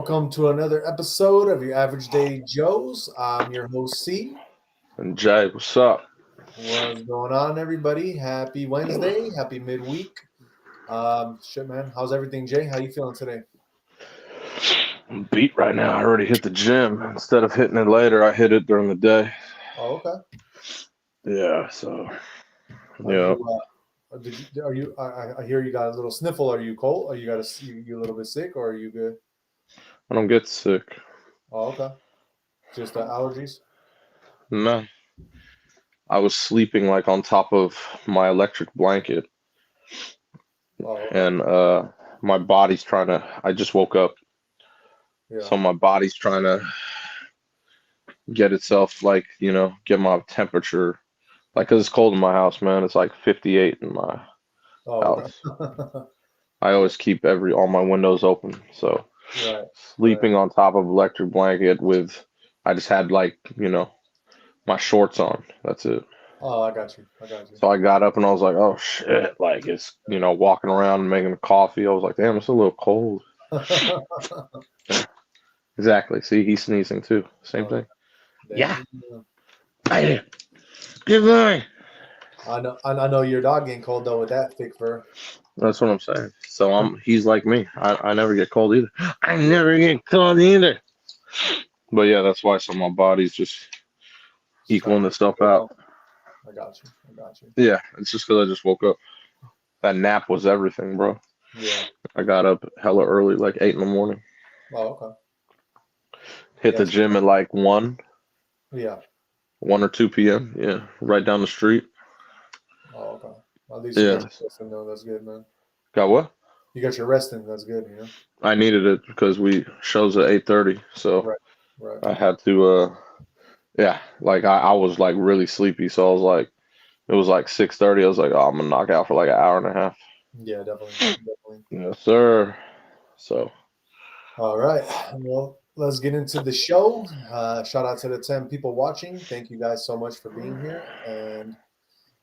Welcome to another episode of your Average Day Joes. I'm your host C. And Jay, what's up? What's going on, everybody? Happy Wednesday. Happy midweek. Shit, man. How's everything, Jay? How you feeling today? I'm beat right now. I already hit the gym. Instead of hitting it later, I hit it during the day. Oh, okay. Yeah, so Are yeah. you? Did you? Are you? I hear you got a little sniffle. Are you cold? Are you got you a little bit sick, or are you good? I don't get sick. Oh, okay. Just allergies. No. I was sleeping like on top of my electric blanket Oh, okay. and my body's trying to I just woke up, Yeah. so my body's trying to get itself like, get my temperature like 'cause it's cold in my house, man. It's like 58 in my Oh, okay. house. I always keep every all my windows open. So Right. Right. sleeping on top of electric blanket with I just had like, my shorts on. That's it. Oh, I got you. I got you. So I got up and I was like, oh shit, like it's, walking around and making coffee. I was like, damn, it's a little cold. Yeah, exactly. See, he's sneezing too. Same Oh, thing. Yeah. damn. Hey, good boy. I know your dog getting cold though with that thick fur. That's what I'm saying. So he's like me. I never get cold either. I never get cold either. But yeah, that's why some of my body's just Just trying equaling to itself get it out. on. I got you. I got you. Yeah, it's just because I just woke up. That nap was everything, bro. Yeah. I got up hella early, like 8 in the morning. Oh, okay. Hit the Yes. gym at like Yeah. 1 or 2 p.m. Yeah, right down the street. Oh, okay. At least you got Yeah. your rest in though. That's good, man. Got what? You got your rest in. That's good. I needed it because we shows at 8:30, so Right. Right. I had to. Yeah, like I was like really sleepy, so I was like, it was like 6:30. I was like, oh, I'm gonna knock out for like an hour and a half. Yeah, definitely. Definitely. Yes, sir. So All right. Well, let's get into the show. Shout out to the 10 people watching. Thank you guys so much for being here. And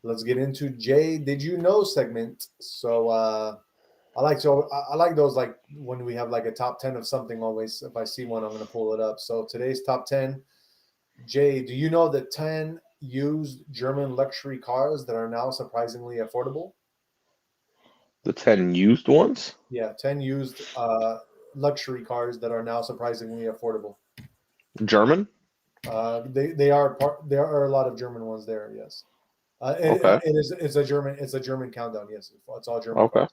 let's get into Jay. Did you know segment? So I like those like when we have like a top 10 of something always. If I see one, I'm gonna pull it up. So today's top 10. Jay, do you know the 10 used German luxury cars that are now surprisingly affordable? the 10 used ones, Yeah, 10 used luxury cars that are now surprisingly affordable. German. They are there are a lot of German ones there. Yes, Okay, it's a German countdown. Yes, it's all German okay. cars.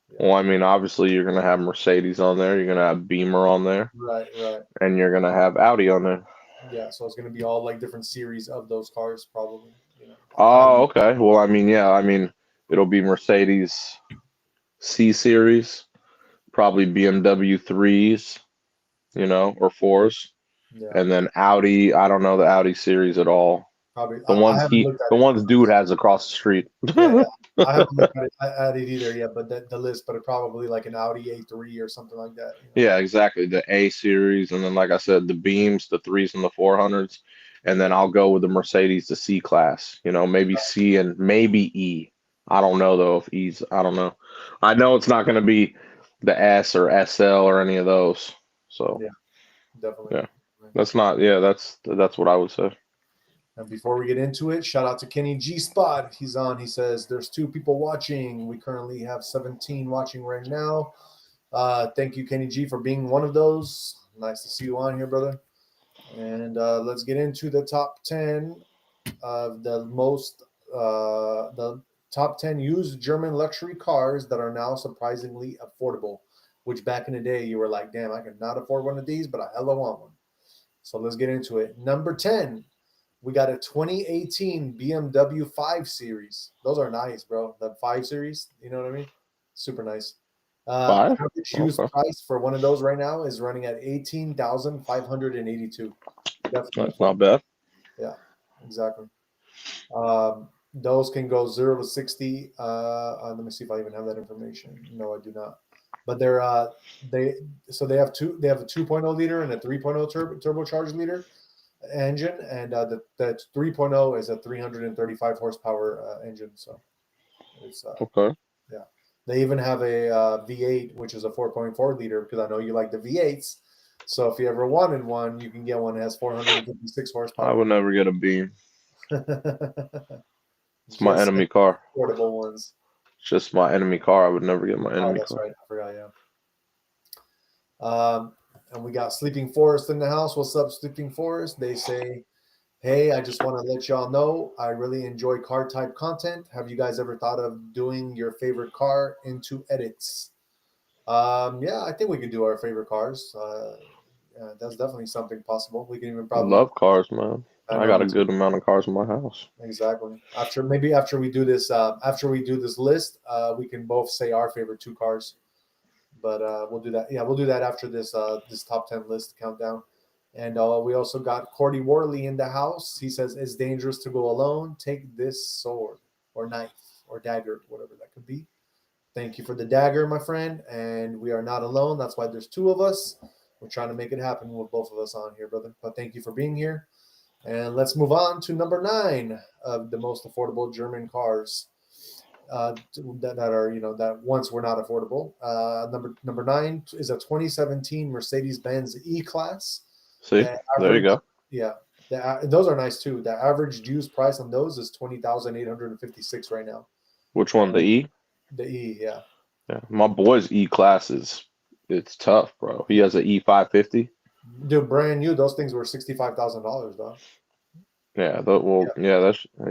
Yeah, Well, I mean, obviously you're gonna have Mercedes on there, you're gonna have Beamer on there, right, right. and you're gonna have Audi on there. Yeah, so it's going to be all like different series of those cars, probably. I Oh, okay. Well, I mean, yeah, I mean, it'll be Mercedes C series, probably BMW threes, or fours, yeah, and then Audi. I don't know the Audi series at all. probably. The I ones haven't looked the at it. ones dude has across the street. Yeah, yeah. I haven't looked at it either yet, but the list, but it probably like an Audi A3 or something like that. Yeah, exactly. The A series, and then like I said, the beams, the threes and the 400s, and then Yeah, I'll go with the Mercedes, the C class. Maybe C and maybe E. I don't know though if E's. I don't know. I know it's not going to be the S or SL or any of those. So yeah, definitely. yeah, that's not. Yeah, that's what I would say. And before we get into it, shout out to Kenny G Spot. He's on. He says there's 2 people watching. We currently have 17 watching right now. Thank you, Kenny G, for being one of those. Nice to see you on here, brother. And let's get into the top 10 of the top 10 used German luxury cars that are now surprisingly affordable. Which back in the day you were like, damn, I could not afford one of these, but I hella want one. So let's get into it. Number 10, we got a 2018 BMW 5 Series. Those are nice, bro. The 5 Series, you know what I mean? Super nice. Five. Average used Okay, price for one of those right now is running at 18,582. Definitely that's not affordable. bad. Yeah, exactly. Those can go 0 to 60. Let me see if I even have that information. No, I do not. But they they have they have a 2.0 liter and a 3.0 turbocharged liter engine, and the 3.0 is a 335 horsepower engine. So it's Okay. yeah. They even have a V8, which is a 4.4 liter, because I know you like the V8s. So if you ever wanted one, you can get one that has 456 I horsepower. would never get a Beam. It's my Just enemy car. portable ones. It's just my enemy car. I would never get my Oh, enemy that's car. right. I forgot, yeah. And we got Sleeping Forest in the house. What's up, Sleeping Forest? They say, hey, I just want to let y'all know I really enjoy car type content. Have you guys ever thought of doing your favorite car into edits? Yeah, I think we could do our favorite cars. Yeah, that's definitely something possible. We can even I probably. love cars, man. I I know, got me a too. good amount of cars in my house. Exactly. After we do this, list, we can both say our favorite two cars. But we'll do that. Yeah, we'll do that after this top 10 list countdown. And we also got Cordy Worley in the house. He says it's dangerous to go alone. Take this sword or knife or dagger, whatever that could be. Thank you for the dagger, my friend. And we are not alone. That's why there's two of us. We're trying to make it happen with both of us on here, brother. But thank you for being here. And let's move on to number 9 of the most affordable German cars that are, that once were not affordable. Number 9 is a 2017 Mercedes-Benz E-Class. See, there you go. Yeah, those are nice too. The average used price on those is 20,856 right now. Which one? The E? The E, yeah. Yeah, my boy's E class it's tough, bro. He has an E550. Dude, brand new. Those things were $65,000, though. Yeah,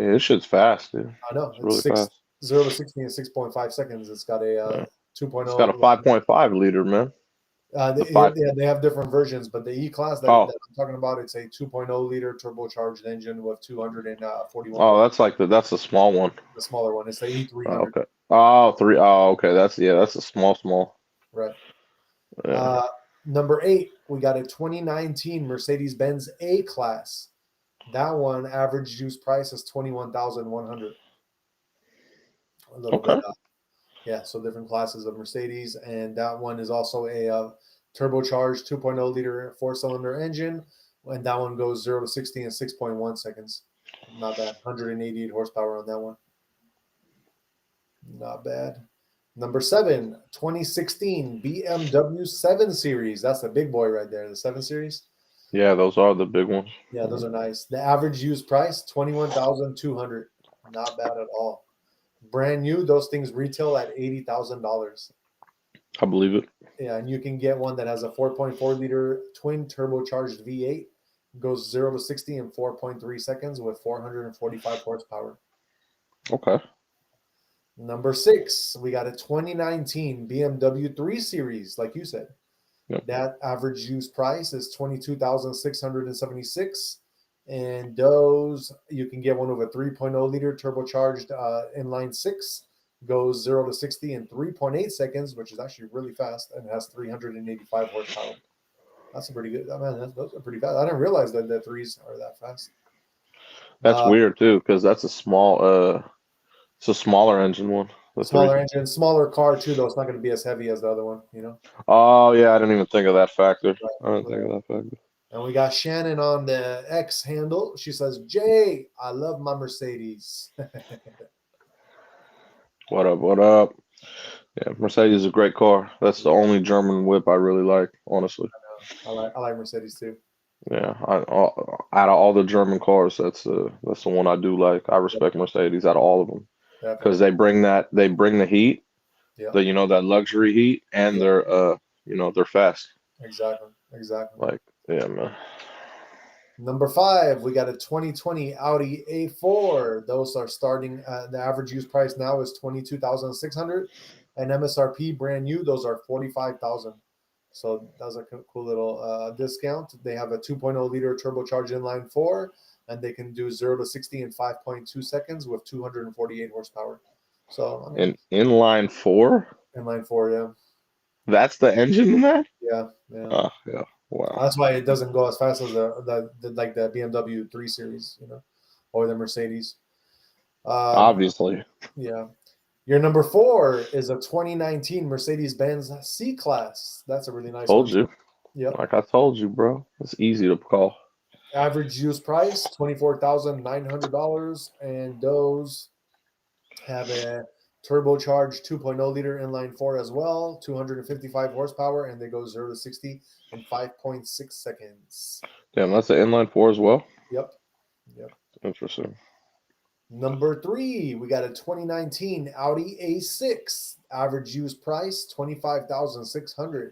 this shit's fast, dude. I know. It's It's really fast. 0 to 60 in 6.5 seconds. It's got a Yeah. 2.0. It's got a 5.5 liter, man. They have different versions, but the E-Class that I'm talking about, it's a 2.0 liter turbocharged engine with 241 Oh, horsepower. that's the small one. The smaller one. It's the E300. Okay. Okay. That's a small. Right. Yeah. Number 8, we got a 2019 Mercedes-Benz A-Class. That one average use price is 21,100. A little Okay. bit. Yeah, so different classes of Mercedes, and that one is also a turbocharged 2.0 liter 4-cylinder engine, and that one goes 0 to 60 in 6.1 seconds. Not bad. 188 horsepower on that one. Not bad. Number 7, 2016 BMW 7 Series. That's the big boy right there, the 7 Series. Yeah, those are the big ones. Yeah, those are nice. The average used price, 21,200. Not bad at all. Brand new, those things retail at $80,000. I believe it. Yeah, and you can get one that has a 4.4 liter twin turbocharged V8, goes 0 to 60 in 4.3 seconds with 445 horsepower. Okay. Number 6, we got a 2019 BMW 3 Series, like you said. Yep. That average use price is 22,676. And those, you can get one with a 3.0 liter turbocharged inline 6, goes 0 to 60 in 3.8 seconds, which is actually really fast, and has 385 horsepower. That's a pretty good. Man, those are pretty fast. I didn't realize that the threes are that fast. That's weird too, because that's a small. It's a smaller engine one. Smaller engine, smaller car too, though. It's not going to be as heavy as the other one, Oh yeah, I didn't even think of that factor. I didn't think of that factor. And we got Shannon on the X handle. She says, Jay, I love my Mercedes. What up? What up? Yeah, Mercedes is a great car. That's the only German whip I really like, honestly. I like Mercedes too. Yeah, out of all the German cars, that's the one I do like. I respect Mercedes out of all of them because they bring the heat, that luxury heat, and they're fast. Exactly. Like, yeah, man. Number 5, we got a 2020 Audi A4. Those are starting. The average use price now is 22,600, and MSRP brand new. Those are 45,000. So that was a cool little discount. They have a 2.0 liter turbocharged inline 4, and they can do 0 to 60 in 5.2 seconds with 248 horsepower. So inline 4. Inline 4, yeah. That's the engine in that. Yeah. Yeah. Wow. That's why it doesn't go as fast as the BMW 3 Series, or the Mercedes. Obviously. Yeah. Your number 4 is a 2019 Mercedes-Benz C-Class. That's a really nice one. Told you. Yeah. Like I told you, bro. It's easy to call. Average use price, $24,900, and those have a turbocharged 2.0 liter inline four as well, 255 horsepower, and they go 0 to 60 in 5.6 seconds. Damn, that's an inline four as well. Yep. Yep. Interesting. Number 3, we got a 2019 Audi A6. Average used price $25,600,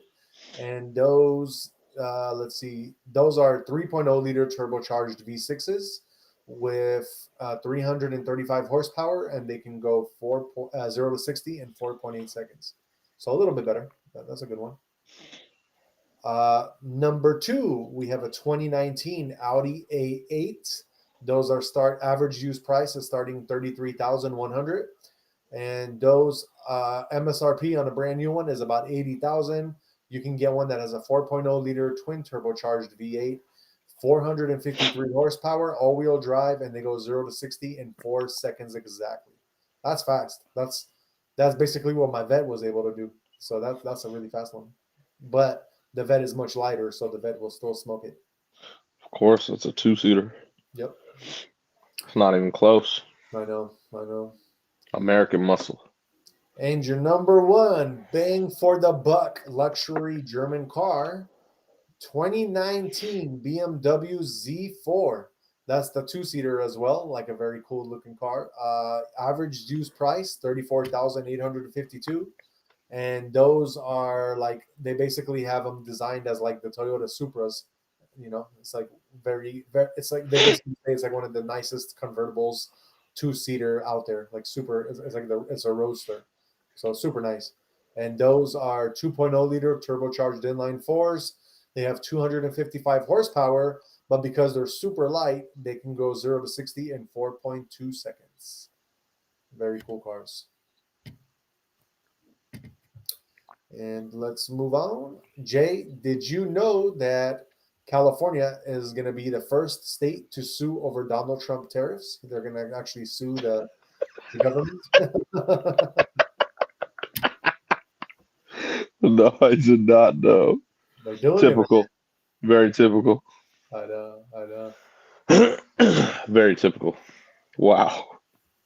and those let's see, those are 3.0 liter turbocharged V6s with 335 horsepower, and they can go 0 to 60 in 4.8 seconds. So a little bit better. That's a good one. Number 2, we have a 2019 Audi A8. Those are average use price is starting 33,100, and those MSRP on a brand new one is about 80,000. You can get one that has a 4.0 liter twin turbocharged V8, 453 horsepower, all-wheel drive, and they go 0 to 60 in 4 seconds exactly. That's fast. That's basically what my Vet was able to do. So that's a really fast one. But the Vet is much lighter, so the Vet will still smoke it. Of course, it's a 2-seater. Yep. It's not even close. I know. American muscle. And your number 1 bang for the buck luxury German car, 2019 BMW Z4. That's the 2-seater as well, like a very cool looking car. Average used price 34,852, and those are like, they basically have them designed as like the Toyota Supras. You know, it's like very, very, it's like they basically say it's like one of the nicest convertibles 2-seater out there. Like super, it's like it's a roadster, so super nice. And those are 2.0 liter turbocharged inline fours. They have 255 horsepower, but because they're super light, they can go 0 to 60 in 4.2 seconds. Very cool cars. And let's move on. Jay, did you know that California is going to be the first state to sue over Donald Trump tariffs? They're going to actually sue the government. No, I did not know. They're doing Typical. it. Very typical. I know. Very typical. Wow.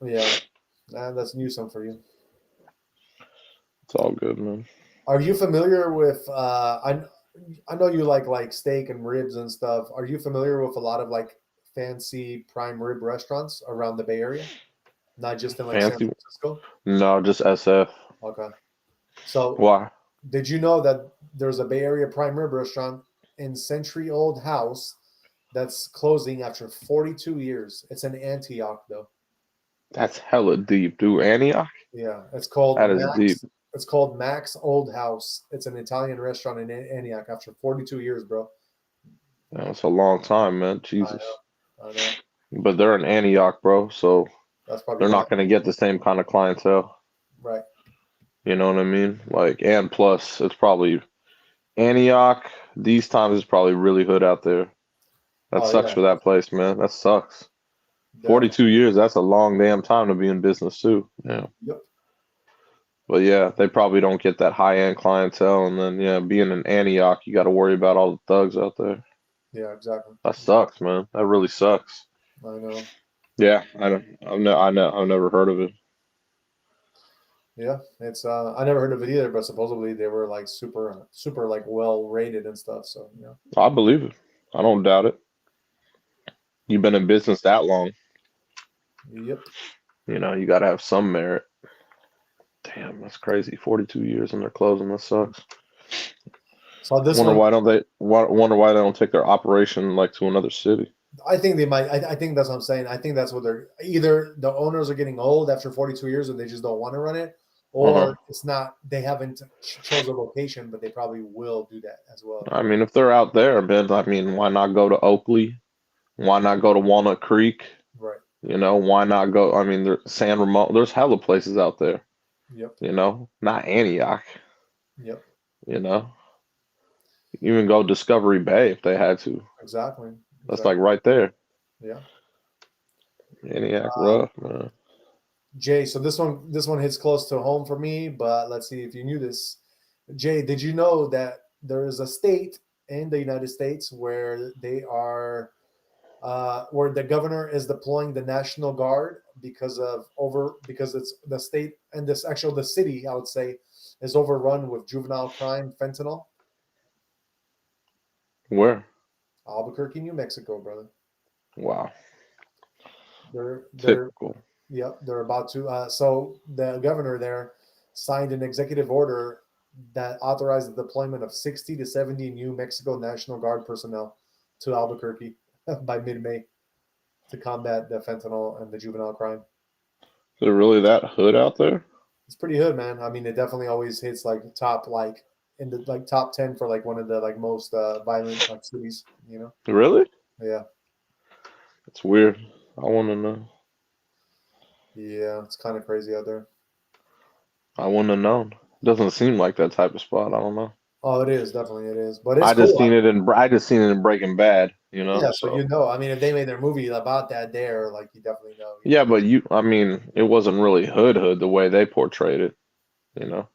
Yeah, that's Newsom for you. It's all good, man. Are you familiar with? I know you like steak and ribs and stuff. Are you familiar with a lot of like fancy prime rib restaurants around the Bay Area? Not just in like San Fancy? Francisco? No, just SF. Okay. So Why? did you know that there's a Bay Area prime rib restaurant in Century Old House that's closing after 42 years? It's in Antioch though. That's hella deep, dude. Antioch? Yeah, it's called That is deep. It's called Max Old House. It's an Italian restaurant in Antioch after 42 years, bro. That's a long time, man. Jesus. I know. But they're in Antioch, bro, so That's probably they're not going to get the same kind of clientele. right. You know what I mean? Like, and plus, it's probably Antioch. These times it's probably really hood out there. That sucks for that place, man. That sucks. Yeah. 42 years, that's a long damn time to be in business, too. Yeah. Yep. But yeah, they probably don't get that high-end clientele. And then, yeah, being in Antioch, you got to worry about all the thugs out there. Yeah, exactly. That sucks, man. That really sucks. I know. Yeah, I've never heard of it. Yeah, it's I never heard of it either, but supposedly they were like super like well rated and stuff. So yeah. I believe it. I don't doubt it. You've been in business that long. Yep. You know, you got to have some merit. Damn, that's crazy. 42 years and they're closing. That sucks. So this wonder one, why they don't take their operation like to another city. I think they might. I think that's what I'm saying. I think that's what they're either the owners are getting old after 42 years and they just don't want to run it, or it's not. They haven't chosen a location, but they probably will do that as well. I mean, if they're out there, man, I mean, why not go to Oakley? Why not go to Walnut Creek? Right. You know, why not go? I mean, San Ramon. There's hella places out there. Yep. You know, not Antioch. Yep. You know, even go Discovery Bay if they had to. Exactly. That's like right there. Yeah. Antioch, rough, man. Jay, so this one hits close to home for me, but let's see if you knew this. Jay, did you know that there is a state in the United States where they are where the governor is deploying the National Guard because it's the state and the city, I would say, is overrun with juvenile crime, fentanyl. Where? Albuquerque, New Mexico, brother. Wow. They're Typical. Yep, they're about to. So the governor there signed an executive order that authorized the deployment of 60 to 70 New Mexico National Guard personnel to Albuquerque by mid-May to combat the fentanyl and the juvenile crime. Is it really that hood out there? It's pretty hood, man. I mean, it definitely always hits in the top 10 for like one of the like most violent like cities. Really? Yeah, It's weird. I want to know. yeah, it's kind of crazy out there. I wouldn't have known. Doesn't seem like that type of spot. I don't know. Oh, it is definitely it is, but it's I just cool. seen it in Breaking Bad. Yeah, so So I mean, if they made their movie about that there, like you definitely know. yeah, but I mean, it wasn't really hood the way they portrayed it. No,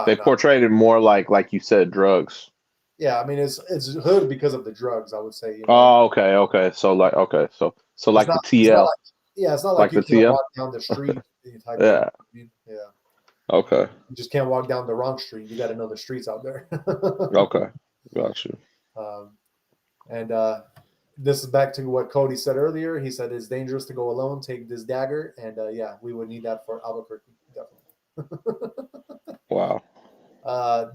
They portrayed it more like you said, drugs. Yeah, I mean, it's hood because of the drugs, I would say. Oh, okay. So like the TL, It's not like like you the can't TL. walk down the street type Yeah. thing. I mean, yeah, Okay. you just can't walk down the wrong street. You got to know the streets out there. Okay. Got you. And this is back to what Cody said earlier. He said it's dangerous to go alone. Take this dagger, and yeah, we would need that for Albuquerque, definitely. Wow.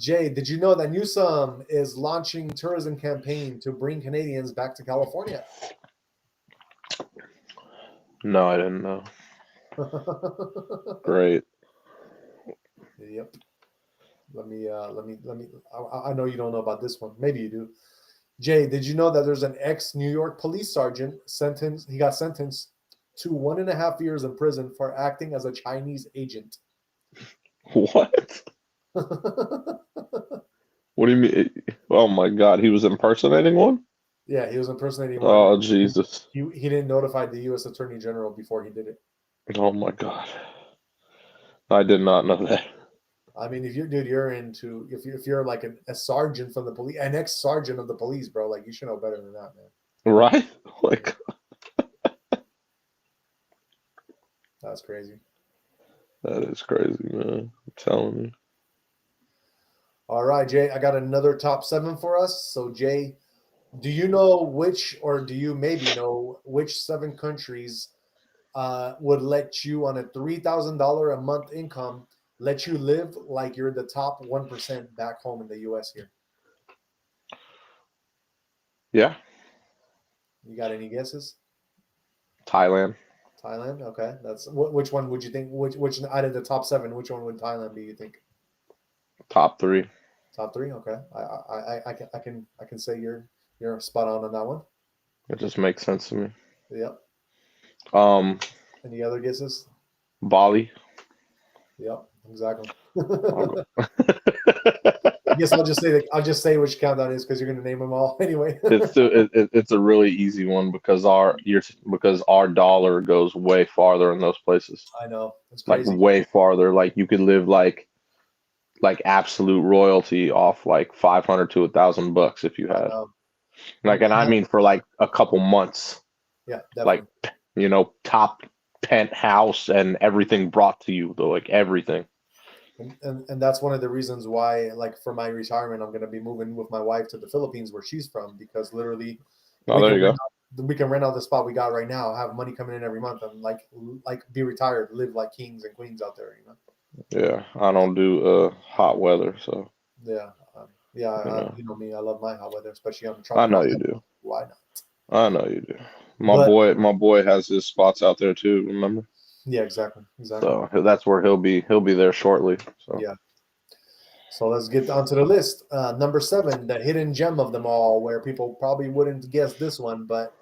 Jay, did you know that Newsom is launching tourism campaign to bring Canadians back to California? No, I didn't know. Great. Yep. Let me. I know you don't know about this one. Maybe you do. Jay, did you know that there's an ex-New York police sergeant sentenced? He got sentenced to 1.5 years in prison for acting as a Chinese agent. What? What do you mean? Oh my God, he was impersonating one? Yeah, he was impersonating one. Oh Jesus. He didn't notify the U.S. Attorney General before he did it. Oh my God. I did not know that. I mean, if you're like a sergeant from the police, an ex-sergeant of the police, bro, like you should know better than that, man. Right? Like, that's crazy. that is crazy, man. I'm telling you. All right, Jay, I got another top 7 for us. So, Jay, do you know do you maybe know which 7 countries would let you on a $3,000 a month income, let you live like you're the top 1% back home in the U.S. here? Yeah. You got any guesses? Thailand. Thailand? Okay. Which one would you think? Which out of the top 7? Which one would Thailand be? You think? Top 3. Top 3. Okay. I can say you're spot on that one. It just makes sense to me. Yep. Any other guesses? Bali. Yep. Exactly. I guess I'll just say which count that is because you're going to name them all anyway. It's a really easy one because our dollar goes way farther in those places. I know, it's crazy. Like way farther. Like you could live like absolute royalty off like $500 to $1,000 if you had. And I mean for like a couple months. Yeah, definitely. Like top penthouse and everything brought to you though, like everything. And that's one of the reasons why, like for my retirement, I'm going to be moving with my wife to the Philippines where she's from, because literally we can rent out the spot we got right now, have money coming in every month, and like be retired, live like kings and queens out there, Yeah, I don't do hot weather, so yeah, you know me, I love my hot weather, especially on the tropical. I know you do. Why not? I know you do. My boy has his spots out there too. Remember? Yeah, exactly. So that's where he'll be there shortly. So yeah. So let's get onto the list. Number 7, the hidden gem of them all, where people probably wouldn't guess this one, but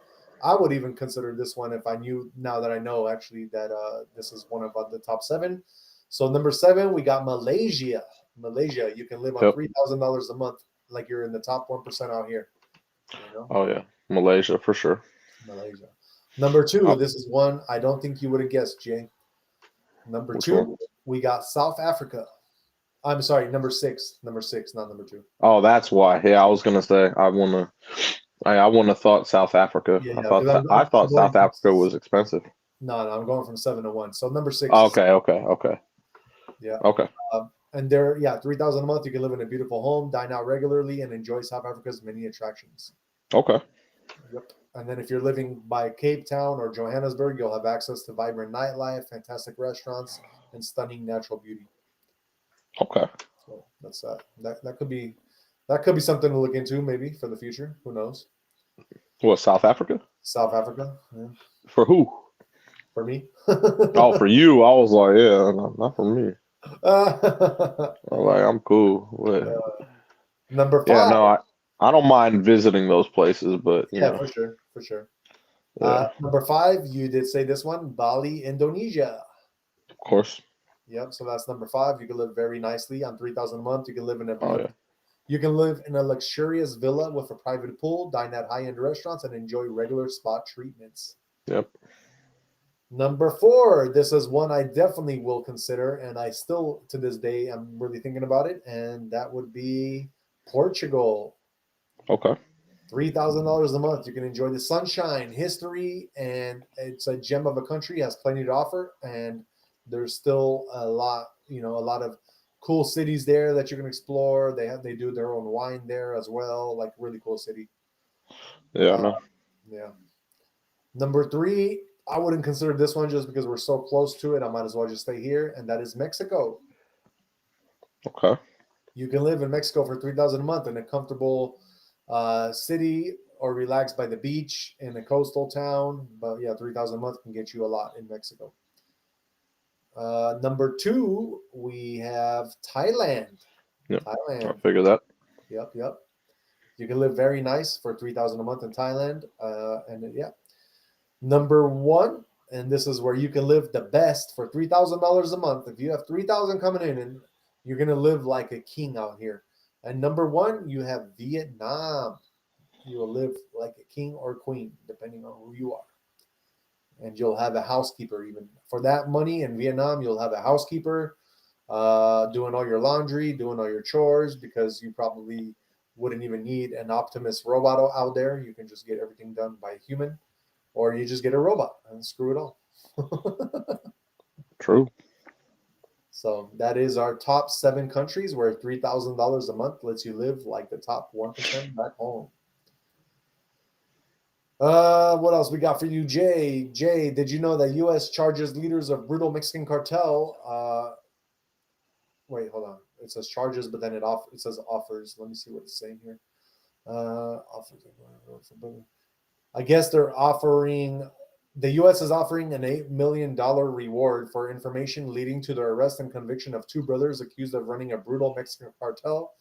I would even consider this one if I knew, now that I know actually that this is one of the top 7. So number 7, we got Malaysia. Malaysia, you can live on $3,000 a month, like you're in the top 1% out here. Oh yeah, Malaysia for sure. Malaysia. Number 2, this is one I don't think you would have guessed, Jay. Number 2, we got South Africa. I'm sorry, number 6. Number 6, not number 2. Oh, that's why. Yeah, I was gonna say I wouldn't have thought South Africa. Yeah, I yeah. Because thought I'm going South from Africa was expensive. no, I'm going from 7 to 1. So number 6. Okay. Yeah. Okay. And there, yeah, 3,000 a month. You can live in a beautiful home, dine out regularly, and enjoy South Africa's many attractions. Okay. Yep. And then if you're living by Cape Town or Johannesburg, you'll have access to vibrant nightlife, fantastic restaurants, and stunning natural beauty. Okay. So that's that could be something to look into maybe for the future. Who knows? What, South Africa? South Africa, yeah. For who? For me. Oh, for you. I was like, yeah, not for me. I'm like, I'm cool. Number Yeah, 5. no, I don't mind visiting those places, but Yeah, for sure. yeah, Number 5, you did say this one, Bali, Indonesia. of course. Yep. So that's number 5. You can live very nicely on 3,000 a month. You can live in Oh yeah. You can live in a luxurious villa with a private pool, dine at high-end restaurants, and enjoy regular spa treatments. Yep. Number 4, this is one I definitely will consider, and I still, to this day, I'm really thinking about it, and that would be Portugal. Okay. $3,000 a month. You can enjoy the sunshine, history, and it's a gem of a country. It has plenty to offer, and there's still a lot of cool cities there that you can explore. They do their own wine there as well, like really cool city. Yeah, no. Yeah. Number 3, I wouldn't consider this one just because we're so close to it. I might as well just stay here, and that is Mexico. Okay. You can live in Mexico for 3,000 a month in a comfortable city or relax by the beach in a coastal town. But yeah, 3,000 a month can get you a lot in Mexico. Number 2, we have Thailand. Yep. Thailand. I figure that. Yep. You can live very nice for 3,000 a month in Thailand. And yeah. Number 1, and this is where you can live the best for $3,000 a month. If you have 3,000 coming in, and you're gonna live like a king out here. And number 1, you have Vietnam. You will live like a king or queen, depending on who you are. And you'll have a housekeeper even for that money in Vietnam. You'll have a housekeeper doing all your laundry, doing all your chores, because you probably wouldn't even need an Optimus robot out there. You can just get everything done by a human, or you just get a robot and screw it all. True. So that is our top 7 countries where $3,000 a month lets you live like the top 1% back home. What else we got for you, Jay? Jay, did you know that U.S. charges leaders of brutal Mexican cartel? Wait, hold on. It says charges, but then it says offers. Let me see what it's saying here. Offers. I guess they're offering. The U.S. is offering an $8 million reward for information leading to the arrest and conviction of 2 brothers accused of running a brutal Mexican cartel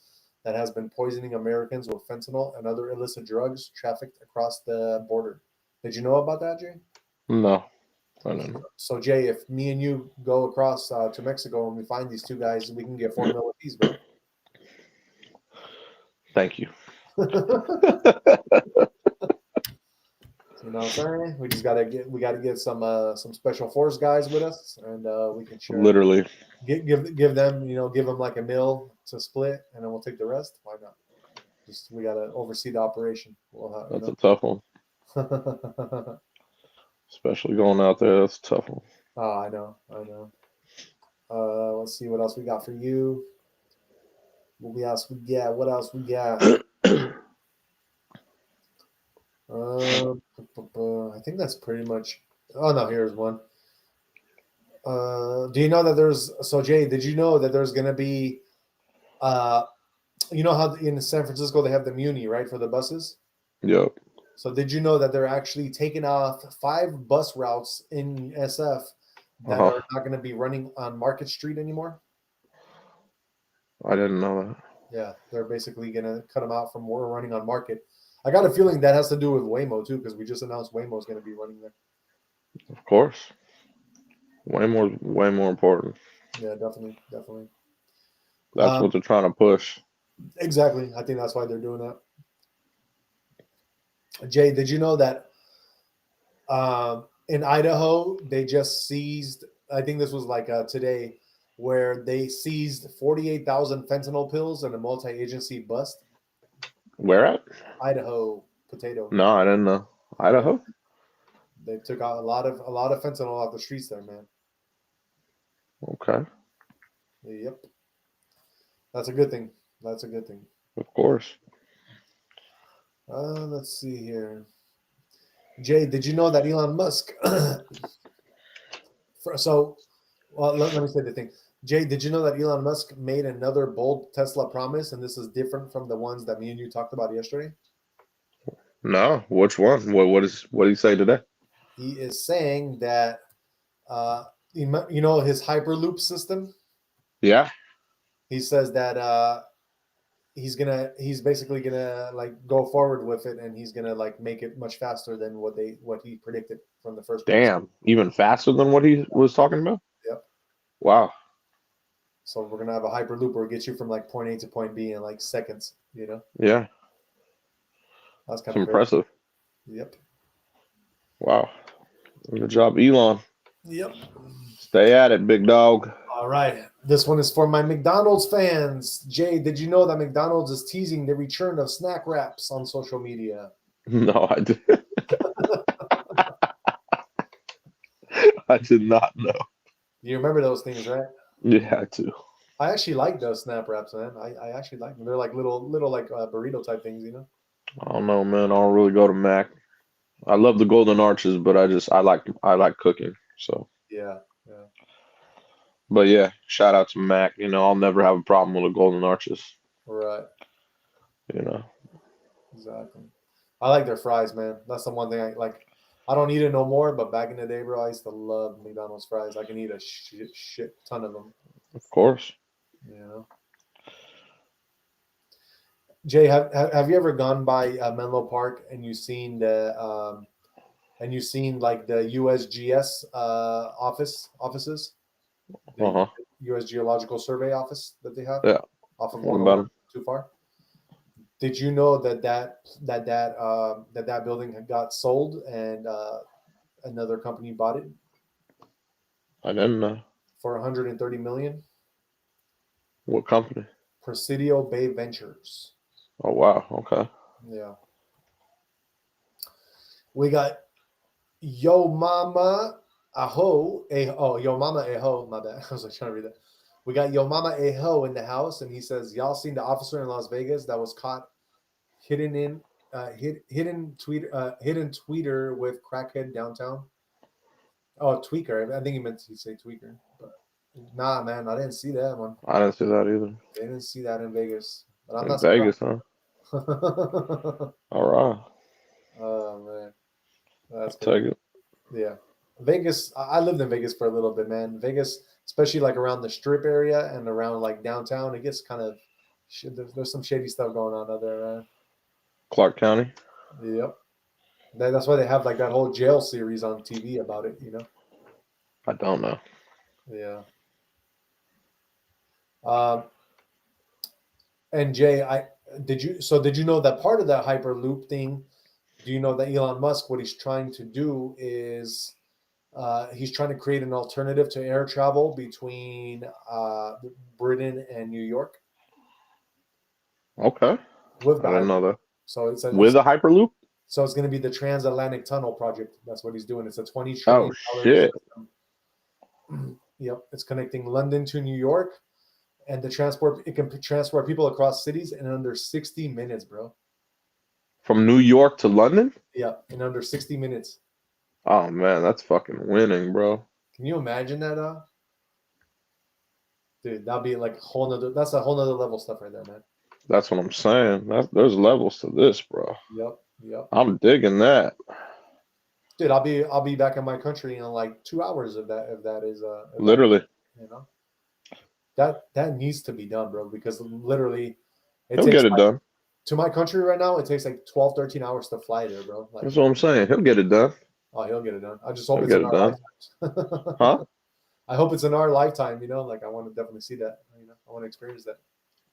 that has been poisoning Americans with fentanyl and other illicit drugs trafficked across the border. Did you know about that, Jay? No, I don't know. So, Jay, if me and you go across to Mexico and we find these 2 guys, we can get $4 million apiece, bro. Thank you. You know what I'm saying? We just gotta get some special force guys with us, and we can share. Literally. Give them give them like a meal to split, and then we'll take the rest. Why not? Just we gotta oversee the operation. That's a tough one. Especially going out there, that's a tough one. Oh, I know. Let's see what else we got for you. What else we got? I think that's pretty much. Oh no, here's one. Do you know that Jay, did you know that there's gonna be you know how in San Francisco they have the Muni, right, for the buses? Yep. So did you know that they're actually taking off 5 bus routes in SF that are not going to be running on Market Street anymore? I didn't know that. Yeah, they're basically going to cut them out from where we're running on Market. I got a feeling that has to do with Waymo too, because we just announced Waymo is going to be running there. Of course. Way more important. Yeah, definitely. That's what they're trying to push. Exactly. I think that's why they're doing that. Jay, did you know that in Idaho they just seized? I think this was like today, where they seized 48,000 fentanyl pills in a multi-agency bust. Where at? Idaho. potato. No, I didn't know. Idaho? They took out a lot of fentanyl off the streets there, man. Okay. Yep. That's a good thing. That's a good thing. Of course. Let's see here. Jay, did you know that Elon Musk? Let me say the thing. Jay, did you know that Elon Musk made another bold Tesla promise, and this is different from the ones that me and you talked about yesterday? No, which one? What did he say today? He is saying that, you know, his Hyperloop system. Yeah. He says that he's basically gonna like go forward with it, and he's gonna like make it much faster than what he predicted from the first place. Damn, even faster than what he was talking about? Yep. Wow. So we're gonna have a Hyperloop where it gets you from like point A to point B in like seconds. You know, Yeah. that's It's kind of crazy. impressive. Yep. Wow. Good job, Elon. Yep. Stay at it, big dog. All right. This one is for my McDonald's fans. Jay, did you know that McDonald's is teasing the return of snack wraps on social media? No, I did. I did not know. You remember those things, right? Yeah, I do. I actually like those snap wraps, man. I actually like them. They're like little like burrito type things, you know? I don't know, man. I don't really go to Mac. I love the Golden Arches, but I like cooking. So, Yeah. Yeah. but yeah, shout out to Mac. You know, I'll never have a problem with the Golden Arches. Right. You know, Exactly. I like their fries, man. That's the one thing I like. I don't eat it no more, but back in the day, bro, I used to love McDonald's fries. I can eat a shit ton of them. of course. You know. Jay, have you ever gone by Menlo Park and you seen like the USGS offices, the Uh-huh. U.S. Geological Survey office that they have Yeah. off of What 101 about him? too far? Did you know that building had got sold and another company bought it I didn't know. for 130 million? What company? Presidio Bay Ventures. Oh, wow. Okay. Yeah. We got Yo Mama Aho. Yo Mama Aho. My bad. I was like trying to read that. We got Yo Mama Aho in the house, and he says, "Y'all seen the officer in Las Vegas that was caught hidden tweeter with crackhead downtown?" Oh, tweaker. I think he meant to say tweaker, but nah, man, I didn't see that one. I didn't see that either. They didn't see that in Vegas, but I'm In not Vegas, huh? surprised. All right. Oh man, I'll that's take crazy. it. Yeah, Vegas. I lived in Vegas for a little bit, man. Vegas, especially like around the Strip area and around like downtown, it gets kind of there's some shady stuff going on out there, man. Clark County? Yep. That's why they have like that whole jail series on TV about it, you know? I don't know. Yeah. And Jay, did you know that part of that Hyperloop thing? Do you know that Elon Musk, what he's trying to do is he's trying to create an alternative to air travel between Britain and New York Okay. with the I didn't know that. So it's With a Hyperloop? so it's going to be the transatlantic tunnel project. That's what he's doing. It's a $20 Oh, trillion shit. system. Yep, it's connecting London to New York, and it can transport people across cities in under 60 minutes, bro. From New York to London? Yeah, in under 60 minutes. Oh, man, that's fucking winning, bro. Can you imagine that? Dude, that'd be like that's a whole nother level stuff right there, man. That's what I'm saying. There's levels to this, bro. Yep. I'm digging that. Dude, I'll be back in my country in like 2 hours if that is Literally. you know. That needs to be done, bro, because literally He'll get it done. to my country right now, it takes like 12, 13 hours to fly there, bro. Like, That's what I'm saying. He'll get it done. oh, he'll get it done. I just hope He'll it's get in it our done. lifetime. Huh? I hope it's in our lifetime, you know, like I want to definitely see that. You know, I want to experience that.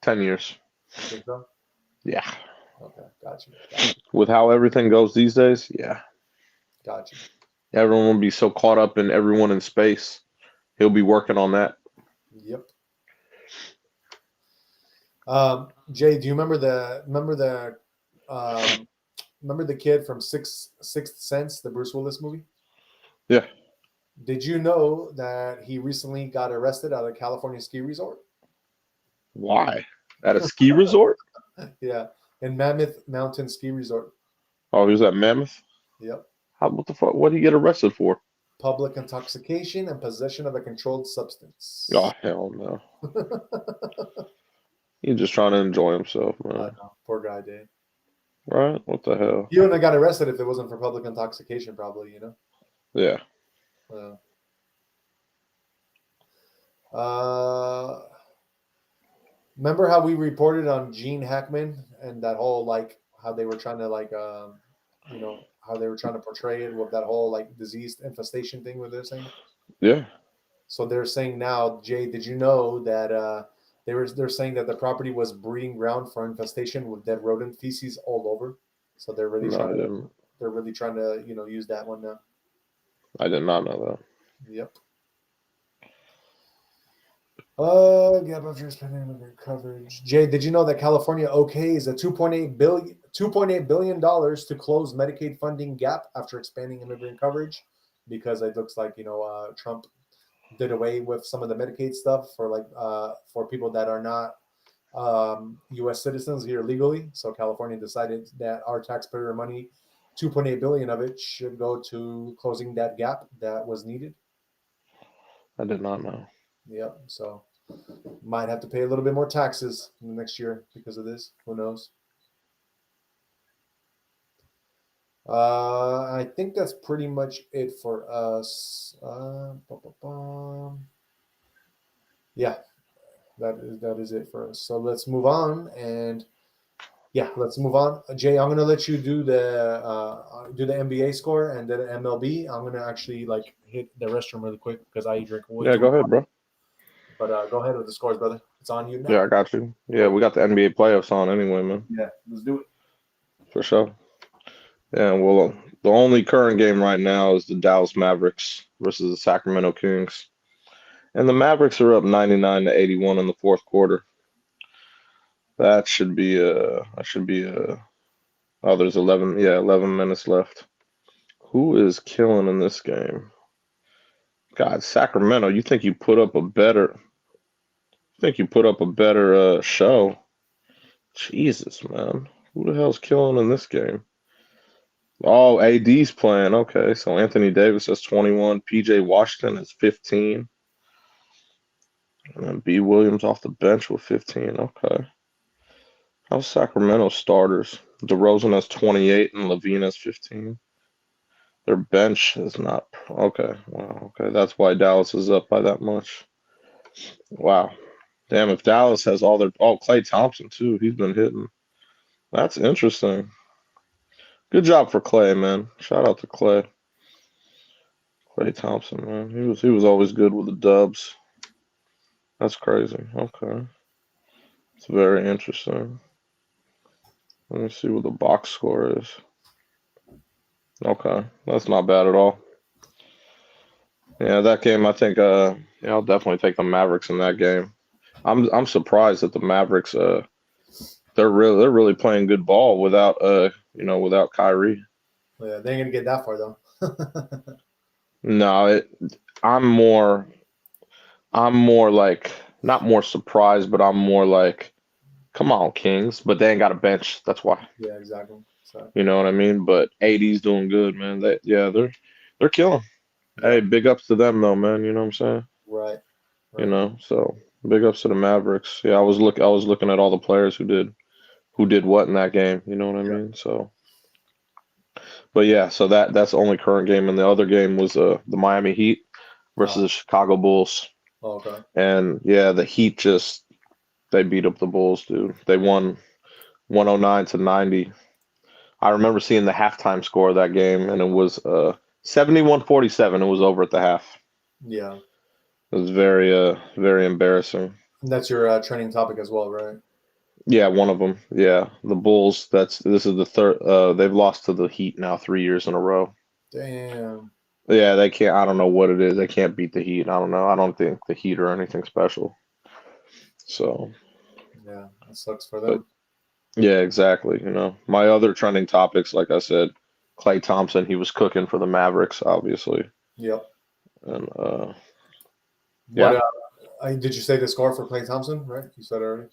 10 years. You think so? Yeah. Okay, got you. With how everything goes these days, yeah. Got you. Everyone will be so caught up in everyone in space. He'll be working on that. Yep. Jay, do you remember the remember the kid from Sixth Sense, the Bruce Willis movie? Yeah. Did you know that he recently got arrested at a California ski resort? Why? At a ski resort? Yeah, in Mammoth Mountain Ski Resort. Oh, he was at Mammoth? Yep. What the fuck? What did he get arrested for? Public intoxication and possession of a controlled Oh, substance. hell no. He's just trying to enjoy himself, I man. know, poor guy, Dave. Right? What the hell? He wouldn't have got arrested if it wasn't for public intoxication, probably. Yeah. Uh, remember how we reported on Gene Hackman and that whole like how they were trying to how they were trying to portray it with that whole like disease infestation thing what they're saying. Yeah. So they're saying now, Jay, did you know that they're saying that the property was breeding ground for infestation with dead rodent feces all over. So they're really No, trying to use that one now. I did not know that. Yep. Gap after spending immigrant coverage. Jay, did you know that California okays a $2.8 billion to close Medicaid funding gap after expanding immigrant coverage? Because it looks like Trump did away with some of the Medicaid stuff for people that are not U.S. citizens here legally. So California decided that our taxpayer money, 2.8 billion of it, should go to closing that gap that was needed. I did not know. Yep. So might have to pay a little bit more taxes in the next year because of this. Who knows? I think that's pretty much it for us. Yeah, that is it for us. So let's move on let's move on. Jay, I'm gonna let you do the NBA score and then MLB. I'm gonna actually hit the restroom really quick because I drink way Yeah, too go much. ahead, bro. But go ahead with the scores, brother. It's on you now. Yeah, I got you. Yeah, we got the NBA playoffs on anyway, man. Yeah, let's do it. For sure. Yeah, well, the only current game right now is the Dallas Mavericks versus the Sacramento Kings. And the Mavericks are up 99-81 in the fourth quarter. That should be oh, there's 11 minutes left. Who is killing in this game? God, Sacramento, you think you put up a better show? Jesus, man. Who the hell's killing in this game? Oh, AD's playing. Okay, so Anthony Davis has 21. PJ Washington has 15. And then B. Williams off the bench with 15. Okay. How's Sacramento starters? DeRozan has 28 and Levine has 15. Their bench is not. Okay. Wow. Okay. That's why Dallas is up by that much. Wow. Damn, if Dallas has all their. Oh, Klay Thompson, too. He's been hitting. That's interesting. Good job for Klay, man. Shout out to Klay. Klay Thompson, man. He was always good with the dubs. That's crazy. Okay. It's very interesting. Let me see what the box score is. Okay. That's not bad at all. Yeah, that game I think I'll definitely take the Mavericks in that game. I'm surprised that the Mavericks they're really playing good ball without without Kyrie. Yeah, they ain't gonna get that far though. No, I'm more like not more surprised, but I'm more like, come on, Kings. But they ain't got a bench. That's why. Yeah, exactly. So, You know what I mean? But AD's doing good, man. They're killing. yeah. Hey, big ups to them though, man. You know what I'm saying? Right. So big ups to the Mavericks. Yeah, I was looking at all the players who did what in that game. You know what I mean? So, but yeah, so that's the only current game, and the other game was the Miami Heat versus the Chicago Bulls. Oh, okay. And yeah, the Heat they beat up the Bulls, dude. They won 109-90. I remember seeing the halftime score of that game, and it was 71-47. It was over at the half. Yeah. It was very embarrassing. And that's your training topic as well, right? Yeah, one of them. Yeah, the Bulls. This is the third. They've lost to the Heat now 3 years in a row. Damn. Yeah, they can't. I don't know what it is. They can't beat the Heat. I don't know. I don't think the Heat are anything special. So. Yeah, that sucks for them. Yeah, exactly. My other trending topics, like I said, Klay Thompson, he was cooking for the Mavericks, obviously, Yep. and What yeah, did you say the score for Klay Thompson? Right, you said already.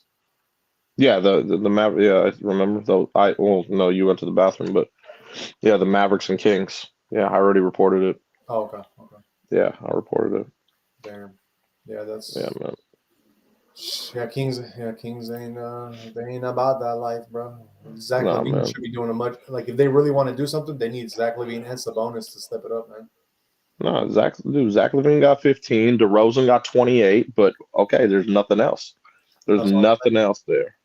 yeah, the Mavericks. Yeah, I remember though. Well, no, you went to the bathroom, but yeah, the Mavericks and Kings. Yeah, I already reported it. Oh, okay, okay. Yeah, I reported it. Damn. Yeah, Yeah, that's man. Kings. Yeah, Kings ain't they ain't about that life, bro. Zach Nah, LaVine man. should be doing a much like if they really want to do something, they need Zach LaVine and Sabonis to step it up, man. No, Zach LaVine got 15. DeRozan got 28. But okay, there's nothing else. There's That's what I'm nothing saying. else there.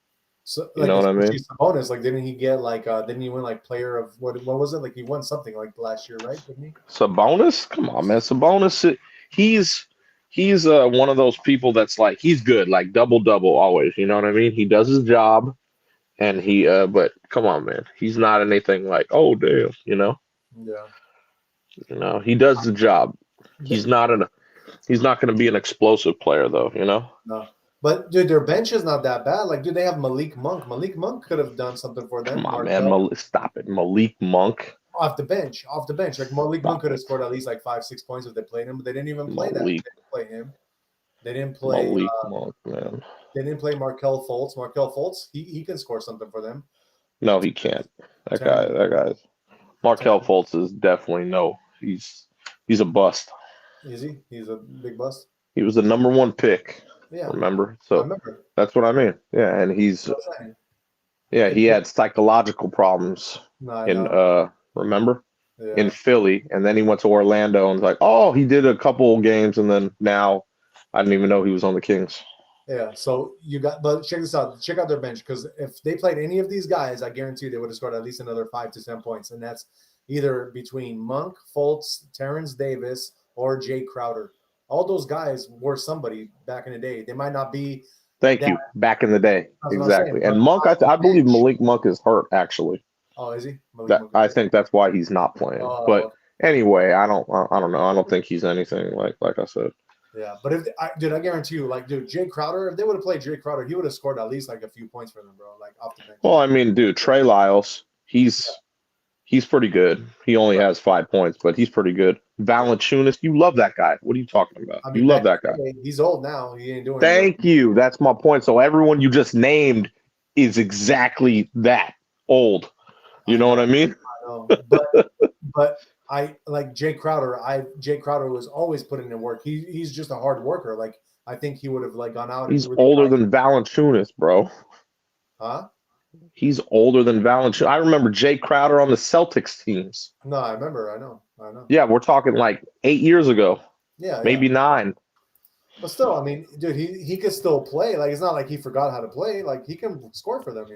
So You like know what I especially mean? Sabonis, like didn't he get like didn't he win like player of what was it? Like he won something like last year, right? Didn't he? Sabonis, come on, man. Sabonis, he's he's one of those people that's like he's good, like double double always. You know what I mean? He does his job, and but come on, man. He's not anything like oh damn. Yeah. He does the job. Th- He's not an he's not going to be an explosive player though. No. But dude, their bench is not that bad. Like, dude, they have Malik Monk. Malik Monk could have done something for Come them. on, man. Markel Stop it, Malik Monk. off the bench, off the bench. Like Malik Monk Stop could have it, scored at least like 5, 6 points if they played him, but they didn't even play that. Malik They didn't play him. They didn't play. Malik Monk, man. They didn't play Markel Fultz. Markel Fultz, he can score something for them. No, he can't. That guy. Terrence, That guy's Markel Terrence, Fultz is definitely no. He's a bust. is he? He's a big bust. He was the number one pick. Yeah, Remember? I So remember. that's what I mean. Yeah, and That's what I'm saying. he had psychological problems No, I in know. remember in Yeah, Philly, and then he went to Orlando and was like, oh, he did a couple games, and then now I didn't even know he was on the Kings. yeah. So you got, but check this out. Check out their bench because if they played any of these guys, I guarantee you they would have scored at least another 5 to 10 points, and that's either between Monk, Fultz, Terrence Davis, or Jay Crowder. All those guys were somebody back in the day. They might not be Thank that. you. Back in the day, That's what I'm saying. exactly. But And Monk, on the I believe bench, Malik Monk is hurt actually. oh, is he? Malik That Monk is I hurt. think that's why he's not playing. Oh, But okay. anyway, I don't know. I don't think he's anything like I said. Yeah. But if I guarantee you, like, dude, Jay Crowder, if they would have played Jay Crowder, he would have scored at least like a few points for them, bro. Like off the bench. Well, I mean, dude, Trey Lyles, he's pretty good. He only Right. has 5 points, but he's pretty good. Yeah. Valanciunas, you love that guy. What are you talking about? I You mean, love back that in guy. the day, he's old now. He ain't doing it. Thank you. That's my point. So everyone you just named is exactly that old. You I know what know, I mean? I know. But I like Jay Crowder. Jay Crowder was always putting in work. He's just a hard worker. Like I think he would have like gone out and He's really older tried to, than Valanciunas, bro. huh? He's older than Valanciunas. I remember Jay Crowder on the Celtics teams. No, I remember. I know. Yeah, we're talking like 8 years ago, Yeah, yeah. maybe 9. But still, I mean, dude, he could still play. Like it's not like he forgot how to play. Like he can score for them.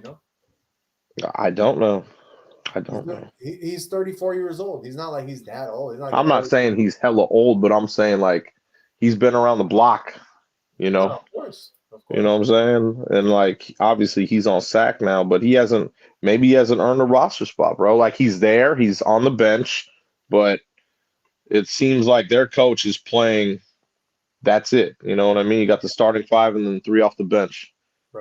I don't know. I He's don't know. he's 34 years old. He's not like he's that old. He's not like I'm not oh saying he's hella old, but I'm saying like he's been around the block, you no, know. of course, of You know course. what I'm saying? And like obviously he's on sack now, but maybe he hasn't earned a roster spot, bro. Like he's there, he's on the bench, but it seems like their coach is playing that's it. You know what I mean? You got the starting five and then 3 off the bench.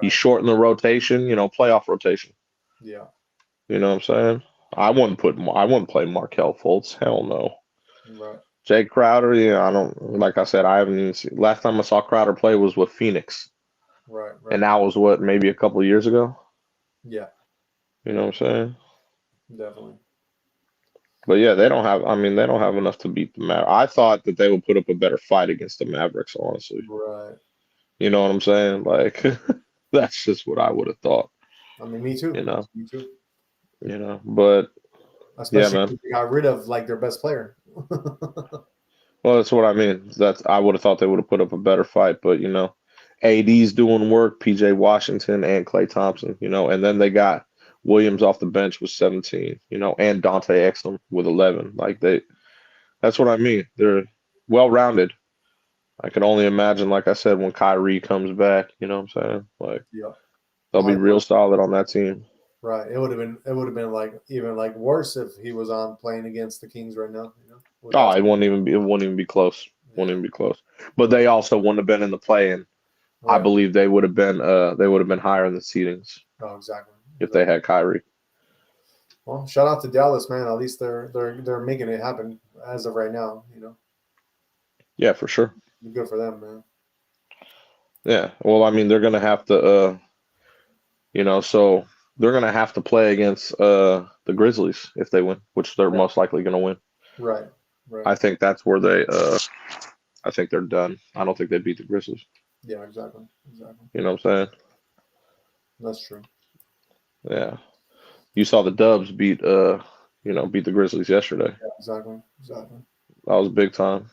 He's Right. shortened the rotation, playoff rotation. Yeah. You know what I'm saying? I wouldn't play Markel Fultz. Hell no. Right. Jay Crowder, yeah, I don't like I said, I haven't even seen last time I saw Crowder play was with Phoenix. Right. Right. And that was what, maybe a couple of years ago? Yeah. You know what I'm saying? Definitely. But yeah, they don't have enough to beat the Mavericks. I thought that they would put up a better fight against the Mavericks, honestly. Right. You know what I'm saying? Like that's just what I would have thought, I mean, me too. you know. Me too. But yeah, Especially man. if they got rid of like their best player. Well, that's what I mean. I would have thought they would have put up a better fight, but AD's doing work, PJ Washington and Klay Thompson, and then they got Williams off the bench with 17, and Dante Exum with 11. That's what I mean. They're well rounded. I can only imagine, like I said, when Kyrie comes back, you know what I'm saying? Like Yeah. they'll be real solid on that team. Right. It would have been like even like worse if he was on playing against the Kings right now. Oh, it wouldn't even be close. Wouldn't even be close. But they also wouldn't have been in the play-in. I Right. believe they would have been higher in the seedings. Oh, exactly. if they had Kyrie. Well, shout out to Dallas, man. At least they're making it happen as of right now. Yeah, for sure. Good for them, man. Yeah. Well, I mean, they're gonna have to, so they're gonna have to play against the Grizzlies if they win, which they're most likely gonna win. Right. I think that's where I think they're done. I don't think they beat the Grizzlies. Yeah, exactly. You know what I'm saying? That's true. Yeah. You saw the Dubs beat the Grizzlies yesterday. Yeah, exactly. That was big time.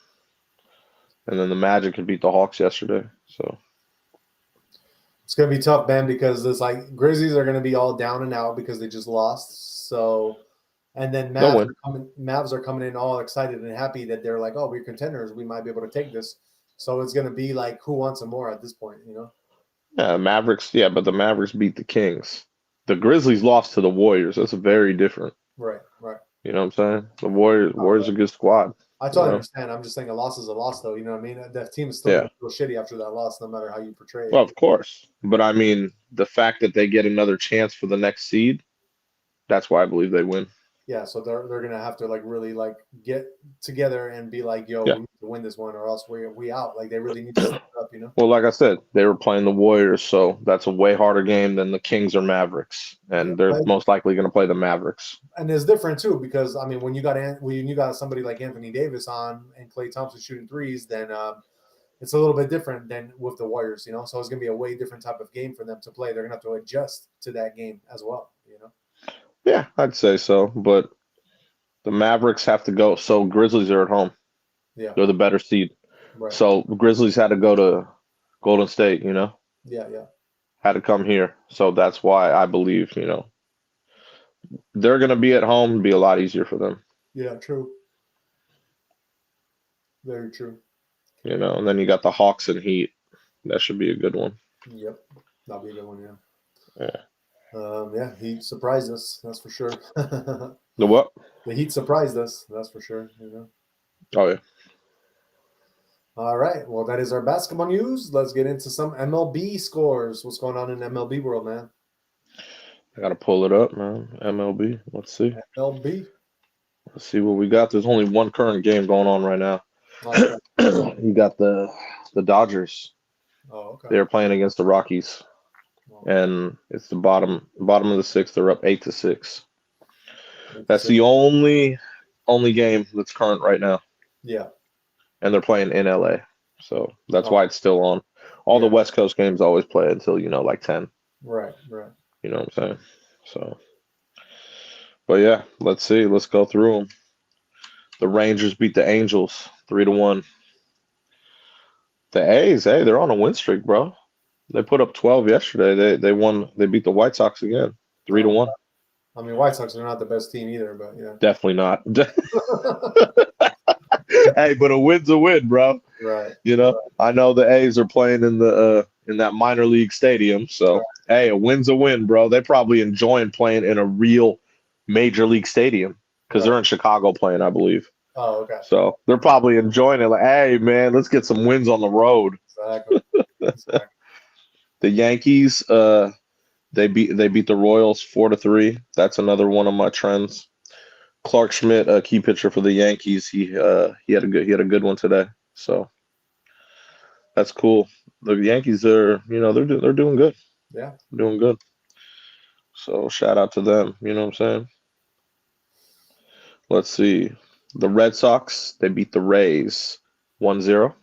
And then the Magic had beat the Hawks yesterday. So it's gonna be tough, man, because it's like Grizzlies are gonna be all down and out because they just lost. So, and then Mavs are coming in all excited and happy that they're like, oh, we're contenders. We might be able to take this. So it's gonna be like, who wants some more at this point? yeah, Mavericks. Yeah, but the Mavericks beat the Kings. The Grizzlies lost to the Warriors. That's very different. Right. You know what I'm saying? The Warriors are a good squad. I totally understand. I'm just saying a loss is a loss, though. You know what I mean? That team is still going to feel shitty after that loss, no matter how you portray it. Well, of course. But I mean, the fact that they get another chance for the next seed, that's why I believe they win. Yeah, so they're going to have to really get together and be like, yo, we need to win this one or else we out. Like they really need to step up, Well, like I said, they were playing the Warriors, so that's a way harder game than the Kings or Mavericks, and they're most likely going to play the Mavericks. And it's different too because I mean, when you got somebody like Anthony Davis on and Klay Thompson shooting threes, then it's a little bit different than with the Warriors, So it's going to be a way different type of game for them to play. They're going to have to adjust to that game as well, Yeah, I'd say so, but the Mavericks have to go. So Grizzlies are at home. Yeah, they're the better seed. Right. So Grizzlies had to go to Golden State. Yeah. Had to come here. So that's why I believe they're going to be at home. It'd be a lot easier for them. Yeah, true. Very true. And then you got the Hawks and Heat. That should be a good one. Yep, that'll be a good one. Yeah. Heat surprised us. That's for sure. The what? The Heat surprised us. That's for sure. Oh, yeah. All right. Well, that is our basketball news. Let's get into some MLB scores. What's going on in MLB world, man? I got to pull it up, man. MLB. Let's see. MLB. Let's see what we got. There's only one current game going on right now. Okay. You got the Dodgers. Oh, okay. They're playing against the Rockies. And it's the bottom of the sixth. They're up 8-6. That's the only game that's current right now. Yeah. And they're playing in LA. So that's why it's still on. All the West Coast games always play until, like 10. Right. You know what I'm saying? So, but yeah, let's see. Let's go through them. The Rangers beat the Angels 3-1. The A's, they're on a win streak, bro. They put up 12 yesterday. They won. They beat the White Sox again, 3-1. I mean, White Sox are not the best team either, but yeah. Definitely not. Hey, but a win's a win, bro. Right. I know the A's are playing in that minor league stadium, so hey, a win's a win, bro. They're probably enjoying playing in a real major league stadium because they're in Chicago playing, I believe. Oh, okay. So they're probably enjoying it. Like, hey, man, let's get some wins on the road. Exactly. The Yankees, they beat the Royals 4-3. That's another one of my trends. Clark Schmidt, a key pitcher for the Yankees, he had a good one today. So that's cool. The Yankees are, they're doing good. Yeah, doing good. So shout out to them. You know what I'm saying? Let's see. The Red Sox, they beat the Rays 1-0.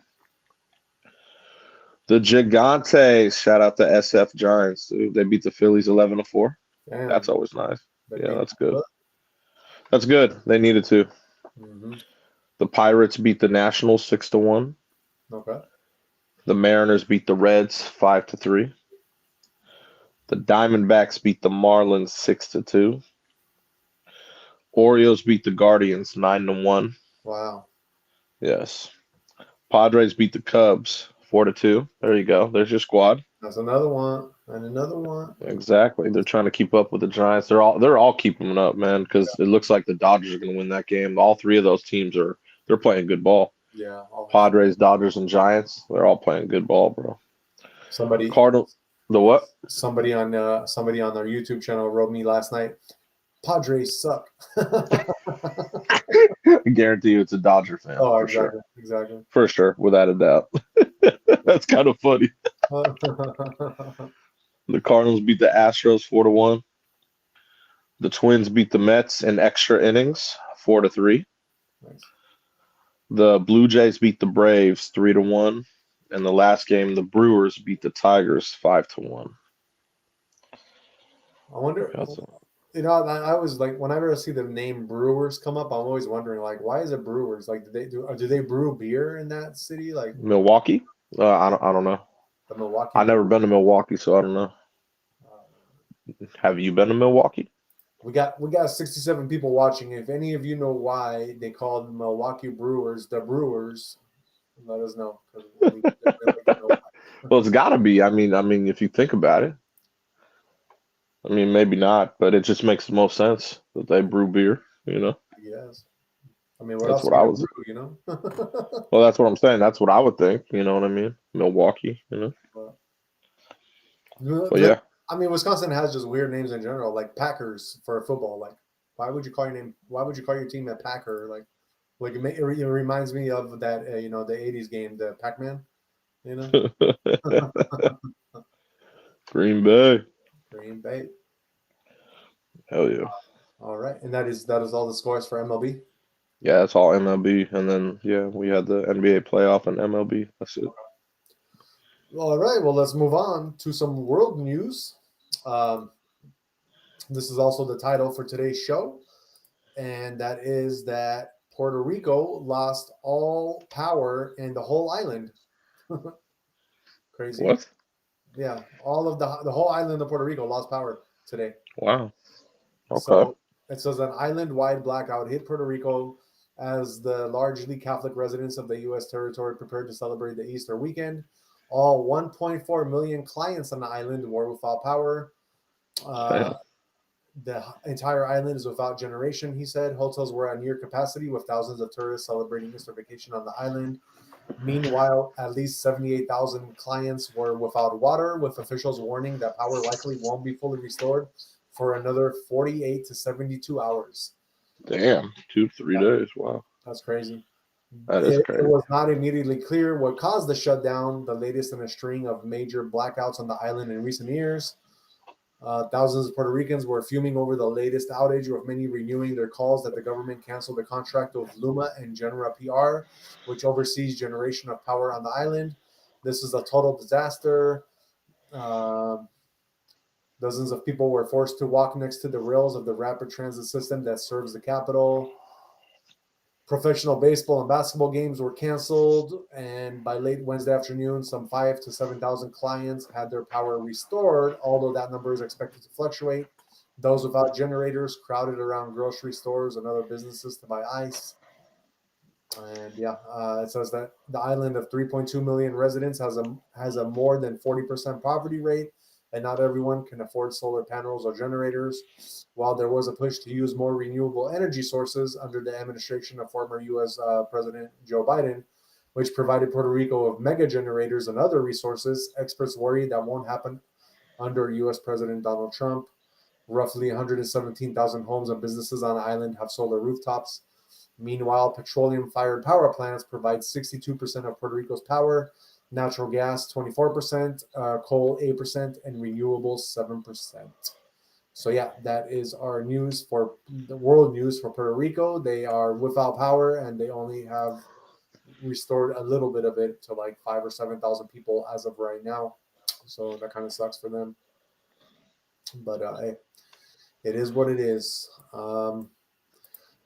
The Gigantes, shout out to SF Giants. Dude. They beat the Phillies 11-4. Damn. That's always nice. That's good. That's good. They needed to. Mm-hmm. The Pirates beat the Nationals 6-1. Okay. The Mariners beat the Reds 5-3. The Diamondbacks beat the Marlins 6-2. Orioles beat the Guardians 9-1. Wow. Yes. Padres beat the Cubs 4-2. There you go. There's your squad. That's another one. And another one. Exactly. They're trying to keep up with the Giants. They're all keeping up, man, because it looks like the Dodgers are going to win that game. All three of those teams they're playing good ball. Yeah. Padres, Dodgers, and Giants. They're all playing good ball, bro. Somebody. Cardinals. The what? Somebody on their YouTube channel wrote me last night. Padres suck. I guarantee you, it's a Dodger fan Oh, for sure, exactly. for sure, without a doubt. That's kind of funny. The Cardinals beat the Astros 4-1. The Twins beat the Mets in extra innings 4-3. Nice. The Blue Jays beat the Braves 3-1. And the last game, the Brewers beat the Tigers 5-1. I wonder. That's it. You know, I was like, whenever I see the name Brewers come up, I'm always wondering, like, why is it Brewers? Like, do they brew beer in that city? Like Milwaukee? I don't know. the Milwaukee I've never Brewers? been to Milwaukee, so I don't know. Have you been to Milwaukee? We got 67 people watching. If any of you know why they called Milwaukee Brewers the Brewers, let us know. 'Cause we definitely like to know why. Well, it's got to be. I mean, if you think about it, I mean, maybe not, but it just makes the most sense that they brew beer. Yes. I mean, what That's else what can I you was. brew? You know. Well, that's what I'm saying. That's what I would think. You know what I mean? Milwaukee. But yeah, I mean, Wisconsin has just weird names in general, like Packers for football. Like, why would you call your name? Why would you call your team a Packer? Like it reminds me of that, the '80s game, the Pac-Man. You know, Green Bay. Green Bay. Hell yeah. All right, and that is all the scores for MLB. Yeah, it's all MLB, and then yeah, we had the NBA playoff and MLB. That's it. All right, well, let's move on to some world news. Um, this is also the title for today's show, and that is that Puerto Rico lost all power in the whole island. Crazy. What? Yeah, all of the whole island of Puerto Rico lost power today. Wow. Okay. So it says an island-wide blackout hit Puerto Rico as the largely Catholic residents of the U.S. territory prepared to celebrate the Easter weekend. All 1.4 million clients on the island were without power. Uh, Damn. the entire island is without generation, he said. Hotels were at near capacity with thousands of tourists celebrating Easter vacation on the island. Meanwhile, at least 78,000 clients were without water, with officials warning that power likely won't be fully restored for another 48 to 72 hours. Damn. 2, 3 Yeah, days. Wow. that's crazy. That is It crazy. was not immediately clear what caused the shutdown, the latest in a string of major blackouts on the island in recent years. Thousands of Puerto Ricans were fuming over the latest outage, with many renewing their calls that the government cancel the contract with Luma and Genera PR, which oversees generation of power on the island. This is a total disaster. Um Dozens of people were forced to walk next to the rails of the rapid transit system that serves the capital. Professional baseball and basketball games were canceled, and by late Wednesday afternoon, some 5 to 7,000 clients had their power restored, although that number is expected to fluctuate. Those without generators crowded around grocery stores and other businesses to buy ice. And yeah, it says that the island of 3.2 million residents has a more than 40% poverty rate, and not everyone can afford solar panels or generators. While there was a push to use more renewable energy sources under the administration of former U.S. President Joe Biden, which provided Puerto Rico with mega generators and other resources, experts worry that won't happen under U.S. President Donald Trump. Roughly 117,000 homes and businesses on the island have solar rooftops. Meanwhile, petroleum-fired power plants provide 62% of Puerto Rico's power, natural gas 24%, coal 8%, and renewables 7%. So yeah, that is our news for the world news for Puerto Rico. They are without power, and they only have restored a little bit of it to like 5 or 7,000 people as of right now. So that kind of sucks for them. But hey, it is what it is.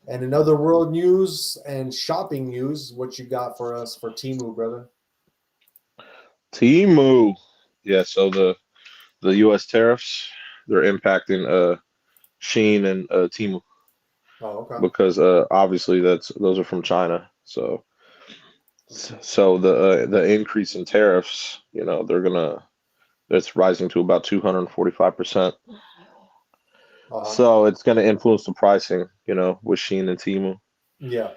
And in other world news and shopping news, what you got for us for Timu, brother? Timu. Yeah. So the U.S. tariffs, they're impacting Sheen and Timu Oh, okay. because obviously those are from China. So the increase in tariffs, it's rising to about 245%. Uh-huh. So it's gonna influence the pricing, with Sheen and Timu Yeah.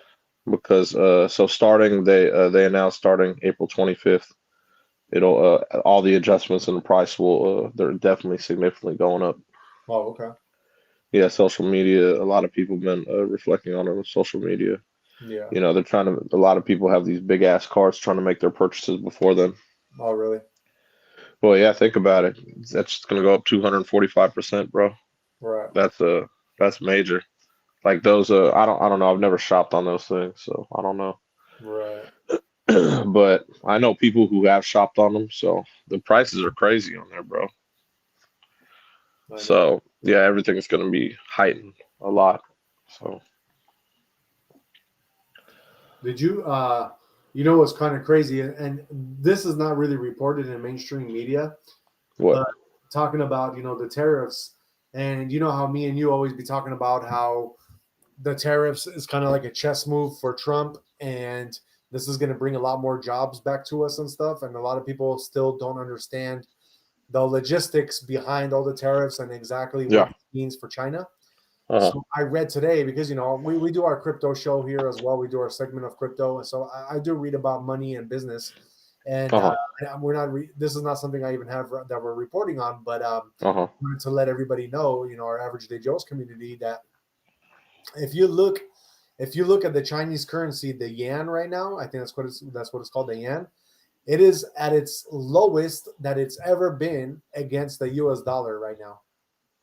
because so starting they announced starting April 25th, it'll all the adjustments in the price will they're definitely significantly going up. Oh, okay. Yeah, social media. A lot of people been reflecting on it on social media. Yeah. They're trying to. A lot of people have these big ass carts trying to make their purchases before then. Oh, really? Well, yeah, think about it. That's going to go up 245%, bro. Right. That's that's major. Like those I don't know. I've never shopped on those things, so I don't know. Right. But I know people who have shopped on them, so the prices are crazy on there, bro. I know. So yeah, everything's going to be heightened a lot. So Did you you know what's kind of crazy, and this is not really reported in mainstream media, what? but talking about, the tariffs, and you know how me and you always be talking about how the tariffs is kind of like a chess move for Trump, and this is going to bring a lot more jobs back to us and stuff, and a lot of people still don't understand the logistics behind all the tariffs and exactly what Yeah. it means for China. Uh-huh. So I read today, because we do our crypto show here as well. We do our segment of crypto, and so I do read about money and business. And Uh-huh. we're not. This is not something I even have that we're reporting on, but Uh-huh. I wanted to let everybody know, our Average Day Joes community, that if you look at the Chinese currency, the yuan right now, I think that's what it's called, the yuan. It is at its lowest that it's ever been against the U.S. dollar right now.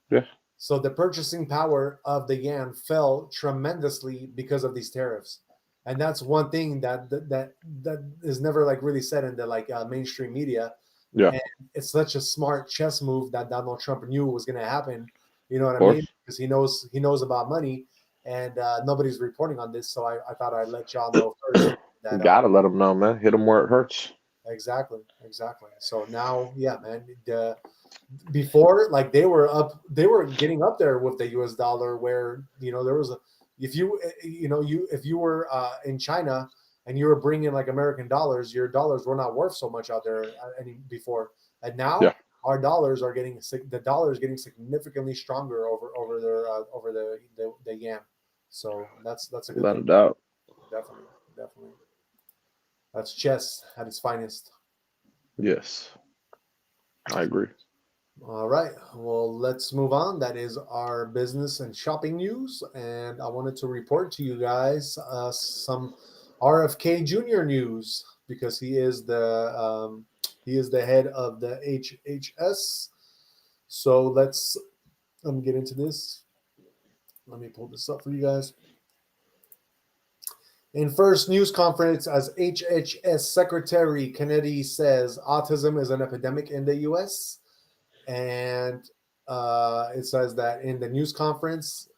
Yeah. So the purchasing power of the yuan fell tremendously because of these tariffs, and that's one thing that is never like really said in the mainstream media. Yeah. And it's such a smart chess move that Donald Trump knew was going to happen. You know what Of I mean? course. Because he knows about money, and nobody's reporting on this. So I thought I'd let y'all know first that Gotta let them know, man. Hit them where it hurts. exactly. So now, yeah, man. Before, like, they were getting up there with the US dollar, where there was a if you if you were in China and you were bringing like American dollars, your dollars were not worth so much out there any before. And Yeah. now our dollars are getting the dollar is getting significantly stronger over their over the yen. So that's a good Without thing. a doubt. Definitely, that's chess at its finest. Yes. I agree. All right. Well, let's move on. That is our business and shopping news. And I wanted to report to you guys some RFK Jr. news, because he is the head of the HHS. So let me get into this. Let me pull this up for you guys. In first news conference, as HHS Secretary Kennedy says, autism is an epidemic in the U.S. And it says that in the news conference,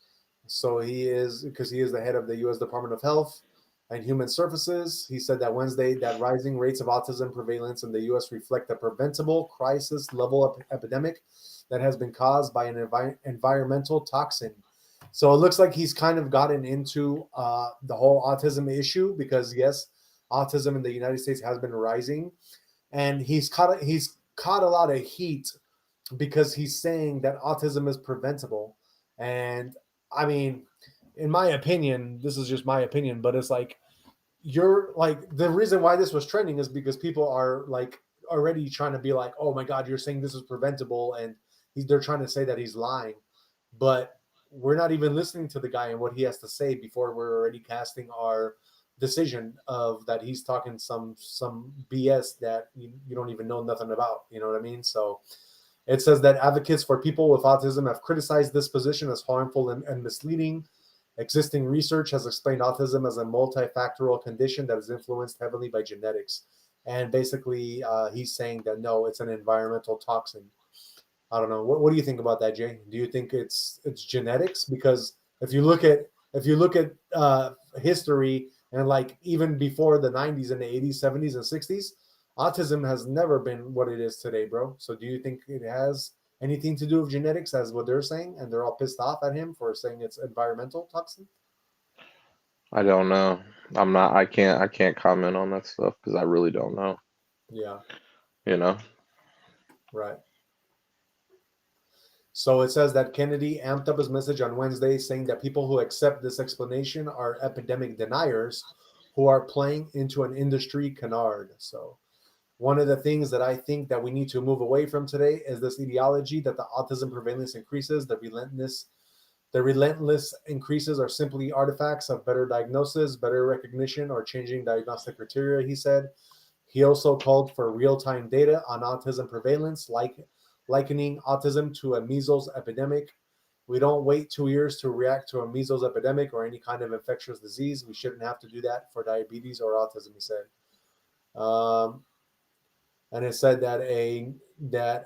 so because he is the head of the U.S. Department of Health and Human Services. He said that Wednesday that rising rates of autism prevalence in the U.S. reflect a preventable crisis level epidemic that has been caused by an environmental toxin. So it looks like he's kind of gotten into the whole autism issue, because yes, autism in the United States has been rising, and he's caught a lot of heat because he's saying that autism is preventable. And I mean, in my opinion, this is just my opinion, but it's like, you're like, the reason why this was trending is because people are like already trying to be like, oh my God, you're saying this is preventable. And they're trying to say that he's lying. But we're not even listening to the guy and what he has to say before we're already casting our decision of that he's talking some BS that you don't even know nothing about. You know what I mean? So it says that advocates for people with autism have criticized this position as harmful and misleading. Existing research has explained autism as a multifactorial condition that is influenced heavily by genetics. And basically, he's saying that no, it's an environmental toxin. I don't know. What do you think about that, Jay? Do you think it's genetics? Because if you look at history, and like even before the 90s and the 80s, 70s, and 60s, autism has never been what it is today, bro. So do you think it has anything to do with genetics, as what they're saying, and they're all pissed off at him for saying it's environmental toxin? I don't know. I can't comment on that stuff because I really don't know. Yeah, You know? right. So it says that Kennedy amped up his message on Wednesday, saying that people who accept this explanation are epidemic deniers who are playing into an industry canard. So One of the things that I think that we need to move away from today is this ideology that the autism prevalence increases, the relentless increases are simply artifacts of better diagnosis, better recognition, or changing diagnostic criteria, he said. He also called for real-time data on autism prevalence, likening autism to a measles epidemic. We don't wait 2 years to react to a measles epidemic or any kind of infectious disease. We shouldn't have to do that for diabetes or autism, he said. And it said that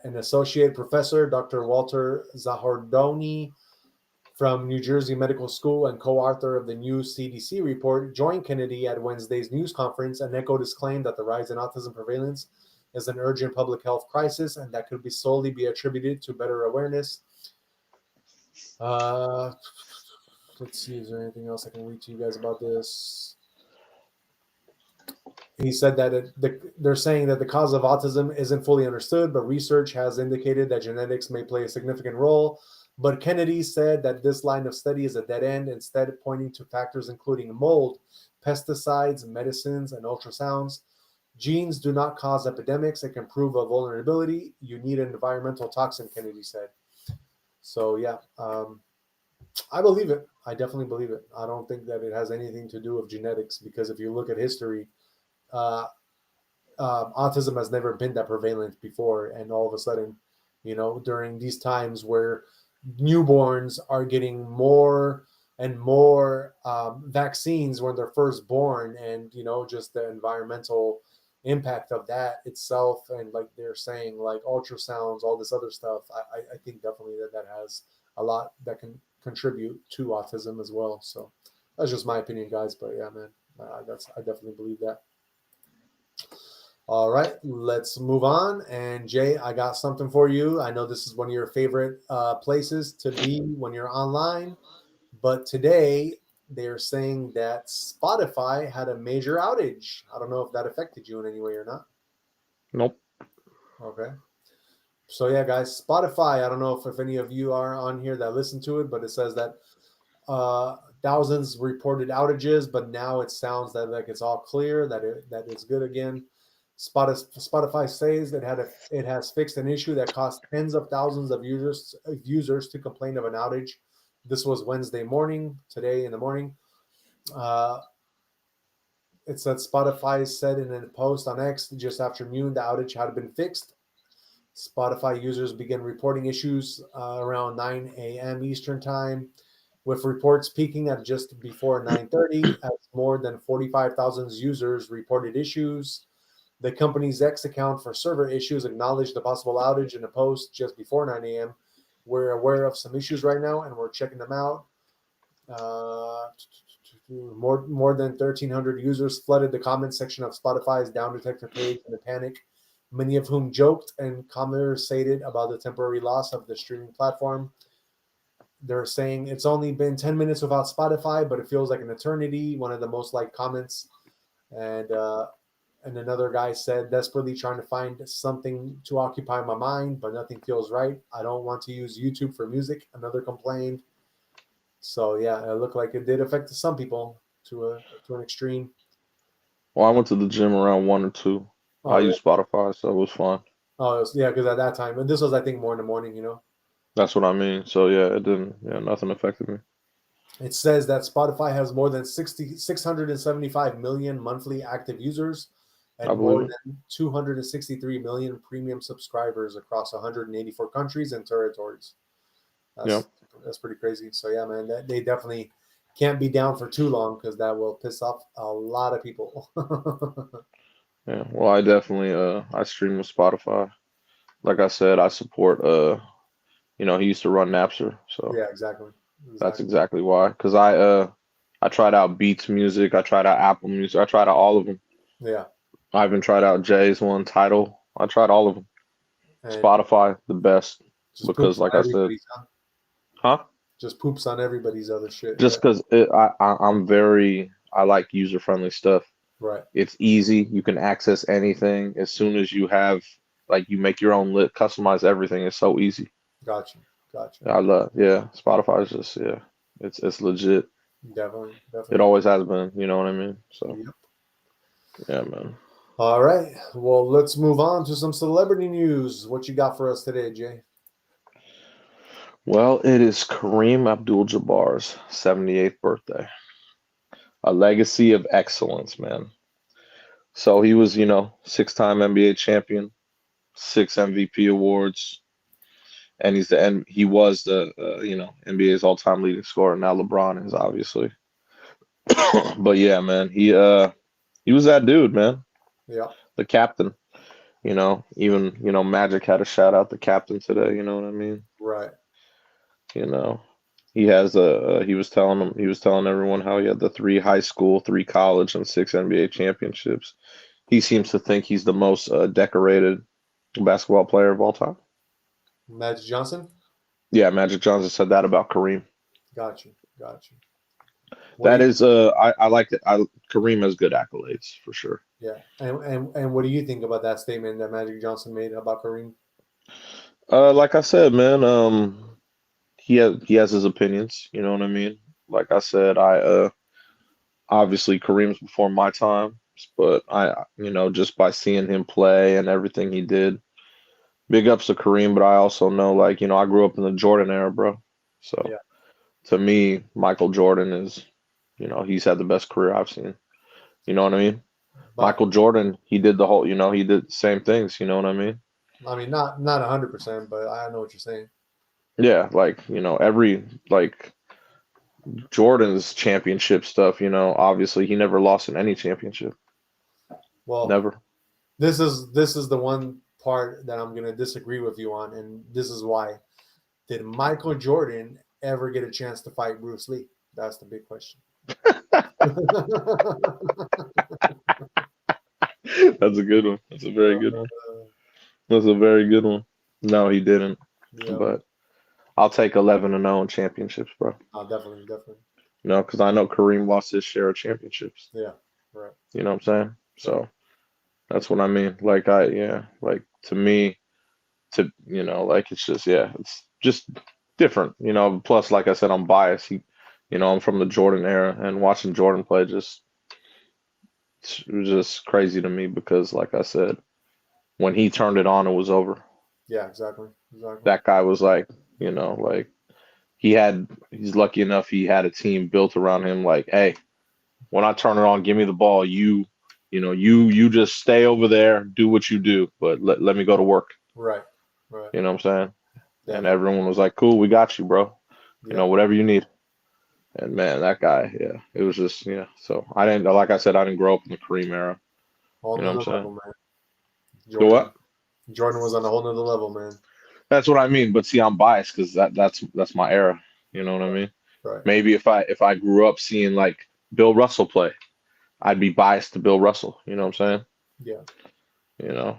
an associate professor, Dr. Walter Zahardoni, from New Jersey Medical School and co-author of the new CDC report, joined Kennedy at Wednesday's news conference and echoed his claim that the rise in autism prevalence is an urgent public health crisis and that could be solely be attributed to better awareness. Let's see, is there anything else I can read to you guys about this? He said that they're saying that the cause of autism isn't fully understood, but research has indicated that genetics may play a significant role. But Kennedy said that this line of study is a dead end, instead pointing to factors including mold, pesticides, medicines, and ultrasounds. Genes do not cause epidemics. It can prove a vulnerability. You need an environmental toxin, Kennedy said. So, yeah, I believe it. I definitely believe it. I don't think that it has anything to do with genetics, because if you look at history, autism has never been that prevalent before. And all of a sudden, during these times where newborns are getting more and more vaccines when they're first born, and just the environmental impact of that itself, and like they're saying, like ultrasounds, all this other stuff, I think definitely that has a lot that can contribute to autism as well. So that's just my opinion, guys, but yeah, man, I definitely believe that. All right, let's move on. And Jay, I got something for you. I know this is one of your favorite places to be when you're online, but today they're saying that Spotify had a major outage. I don't know if that affected you in any way or not. Nope. Okay. So yeah, guys, Spotify, I don't know if any of you are on here that listen to it, but it says that thousands reported outages, but now it sounds that like it's all clear, that it's good again. Spotify says that it has fixed an issue that caused tens of thousands of users to complain of an outage. This was Wednesday morning, today in the morning. It said Spotify said in a post on X just after noon the outage had been fixed. Spotify users began reporting issues around 9 a.m. Eastern time, with reports peaking at just before 9:30 as more than 45,000 users reported issues. The company's X account for server issues acknowledged the possible outage in a post just before 9 a.m. We're aware of some issues right now, and we're checking them out. More than 1,300 users flooded the comments section of Spotify's Down Detector page in a panic, many of whom joked and conversated about the temporary loss of the streaming platform. They're saying it's only been 10 minutes without Spotify, but it feels like an eternity, one of the most liked comments. And another guy said, desperately trying to find something to occupy my mind, but nothing feels right. I don't want to use YouTube for music. Another complained. So yeah, it looked like it did affect some people to an extreme. Well, I went to the gym around 1 or 2. I used Spotify, so it was fun. Oh, yeah, because at that time, and this was, I think, more in the morning, That's what I mean. So yeah, it didn't. Yeah, nothing affected me. It says that Spotify has more than 675 million monthly active users and more than 263 million premium subscribers across 184 countries and territories. That's pretty crazy. So yeah, man, they definitely can't be down for too long, because that will piss off a lot of people. Yeah, well, I definitely I stream with Spotify. Like I said, I support he used to run Napster, so yeah, exactly. that's exactly why. Because I tried out Beats Music, I tried out Apple Music, I tried out all of them. Yeah. I even tried out Jay's one, Tidal. I tried all of them. And Spotify, the best, because like I said, just poops on everybody's other shit. Just because I like user-friendly stuff. Right. It's easy. You can access anything as soon as you have, like, you make your own customize everything. It's so easy. Gotcha. Spotify is just, it's legit. Definitely. It always has been, you know what I mean? So, yeah, man. All right. Well, let's move on to some celebrity news. What you got for us today, Jay? Well, it is Kareem Abdul-Jabbar's 78th birthday. A legacy of excellence, man. So he was, six-time NBA champion, six MVP awards, and he was the NBA's all-time leading scorer. Now LeBron is obviously, but yeah, man, he was that dude, man, Yeah. the captain. Even Magic had a shout out the captain today. You know what I mean? Right. You know, he has he was telling everyone how he had the three high school, three college, and six NBA championships. He seems to think he's the most decorated basketball player of all time. Magic Johnson. Yeah, Magic Johnson said that about Kareem. Got you. Got you. What do That you? is, I like it. Kareem has good accolades for sure. Yeah. And what do you think about that statement that Magic Johnson made about Kareem? Like I said, man, he has his opinions. You know what I mean? Like I said, I obviously Kareem's before my time, but just by seeing him play and everything he did, big ups to Kareem. But I also know, like, I grew up in the Jordan era, bro. So Yeah. to me, Michael Jordan is, he's had the best career I've seen. You know what I mean? But Michael Jordan, he did the whole, he did the same things. You know what I mean? I mean, not 100%, but I know what you're saying. Yeah, like, every like Jordan's championship stuff, obviously he never lost in any championship. Well, Never. this is the one part that I'm gonna disagree with you on, and this is why. Did Michael Jordan ever get a chance to fight Bruce Lee? That's the big question. That's a good one. That's a very good one. That's a very good one. No, he didn't. Yeah, But I'll take 11-0 in championships, bro. definitely, definitely. Because I know Kareem lost his share of championships. Yeah, right. You know what I'm saying? Yeah, So that's what I mean. Like like to me, like it's just it's just different. Plus, like I said, I'm biased. I'm from the Jordan era, and watching Jordan play it was just crazy to me because, like I said, when he turned it on, it was over. yeah, exactly, exactly. That guy was like, like he's lucky enough he had a team built around him. Like, hey, when I turn it on, give me the ball. You just stay over there, do what you do, but let me go to work. Right, right. You know what I'm saying? And Definitely. everyone was like, cool, we got you, bro. Yeah, Whatever you need. And man, that guy, yeah, it was just, yeah. So I didn't, like I said, I didn't grow up in the Kareem era. whole You know what I'm nother saying? level, man. The Jordan, what? Jordan was on a whole nother level, man. That's what I mean. But see, I'm biased because that's my era. You know what I mean? Right. Maybe if I grew up seeing like Bill Russell play, I'd be biased to Bill Russell. You know what I'm saying? Yeah. You know,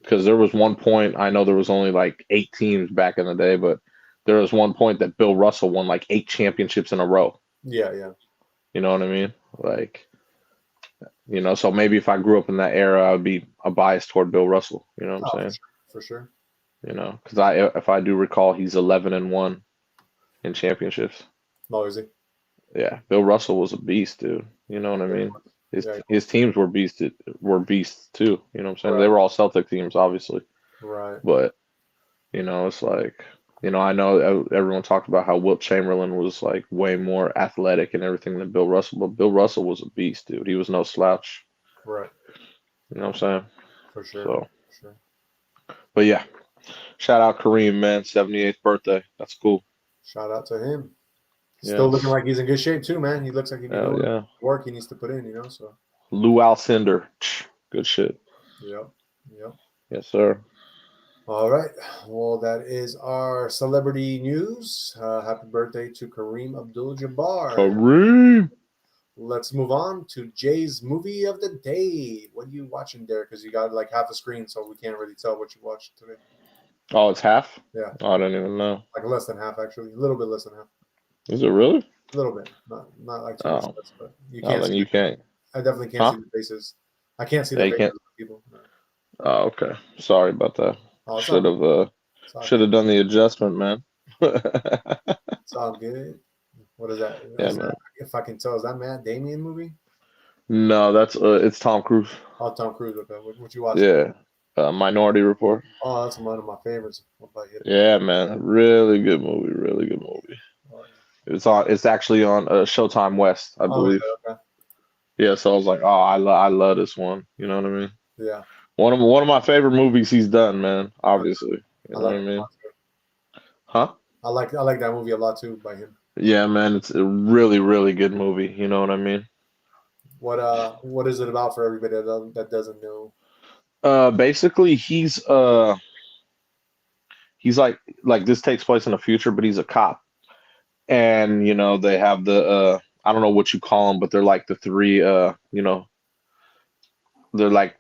because there was one point, I know there was only like 8 teams back in the day, but there was one point that Bill Russell won like 8 championships in a row. Yeah, yeah. You know what I mean? Like, so maybe if I grew up in that era, I would be a bias toward Bill Russell. You know what Oh, I'm saying? for sure. Because if I do recall, he's 11-1 in championships. Oh, is he? Yeah, Bill Russell was a beast, dude. You know what I Yeah, mean? His yeah. his teams were beasts too. You know what I'm saying? They Right, were all Celtic teams, obviously, right. but it's like I know everyone talked about how Wilt Chamberlain was like way more athletic and everything than Bill Russell, but Bill Russell was a beast, dude. He was no slouch. Right. You know what I'm saying? For sure. So, For sure. but yeah, shout out Kareem, man, 78th birthday. That's cool. Shout out to him. Still looking Yes. like he's in good shape too, man. He looks like he'd be Hell doing yeah. work he needs to put in. So Lou Alcindor. Good shit. yep. Yep. Yes, sir. All right. Well, that is our celebrity news. Happy birthday to Kareem Abdul-Jabbar. Kareem. Let's move on to Jay's movie of the day. What are you watching there? Because you got like half a screen, so we can't really tell what you watched today. Oh, it's half? Yeah, Oh, I don't even know. like less than half, actually. A little bit less than half. Is it really? A little bit. Not like too much Oh, less, but you oh, can't then see. you can't. I definitely can't Huh? see the faces. I can't see the Yeah, you faces can't. of the people. No. Oh, okay. Sorry about that. Oh, it's all Should good. have It's all should good. have done the adjustment, man. It's all good. What is that? Yeah, Is man. that if I can tell? Is that Matt Damien movie? No, that's it's Tom Cruise. Oh, Tom Cruise. Okay, what you watching? Yeah, Minority Report. Oh, that's one of my favorites. What about you? Yeah, man, really good movie. Really good movie. Oh, It's on. It's actually on Showtime West, I oh, believe. okay. Yeah, so I was like, oh, I love this one. You know what I mean? Yeah, One of my favorite movies he's done, man. I, Obviously, you I know what like I it a mean? lot too. Huh? I like that movie a lot too by him. Yeah, man, it's a really, really good movie. You know what I mean? What is it about for everybody that doesn't know? Basically, he's like this takes place in the future, but he's a cop, and they have the I don't know what you call them, but they're like the three they're like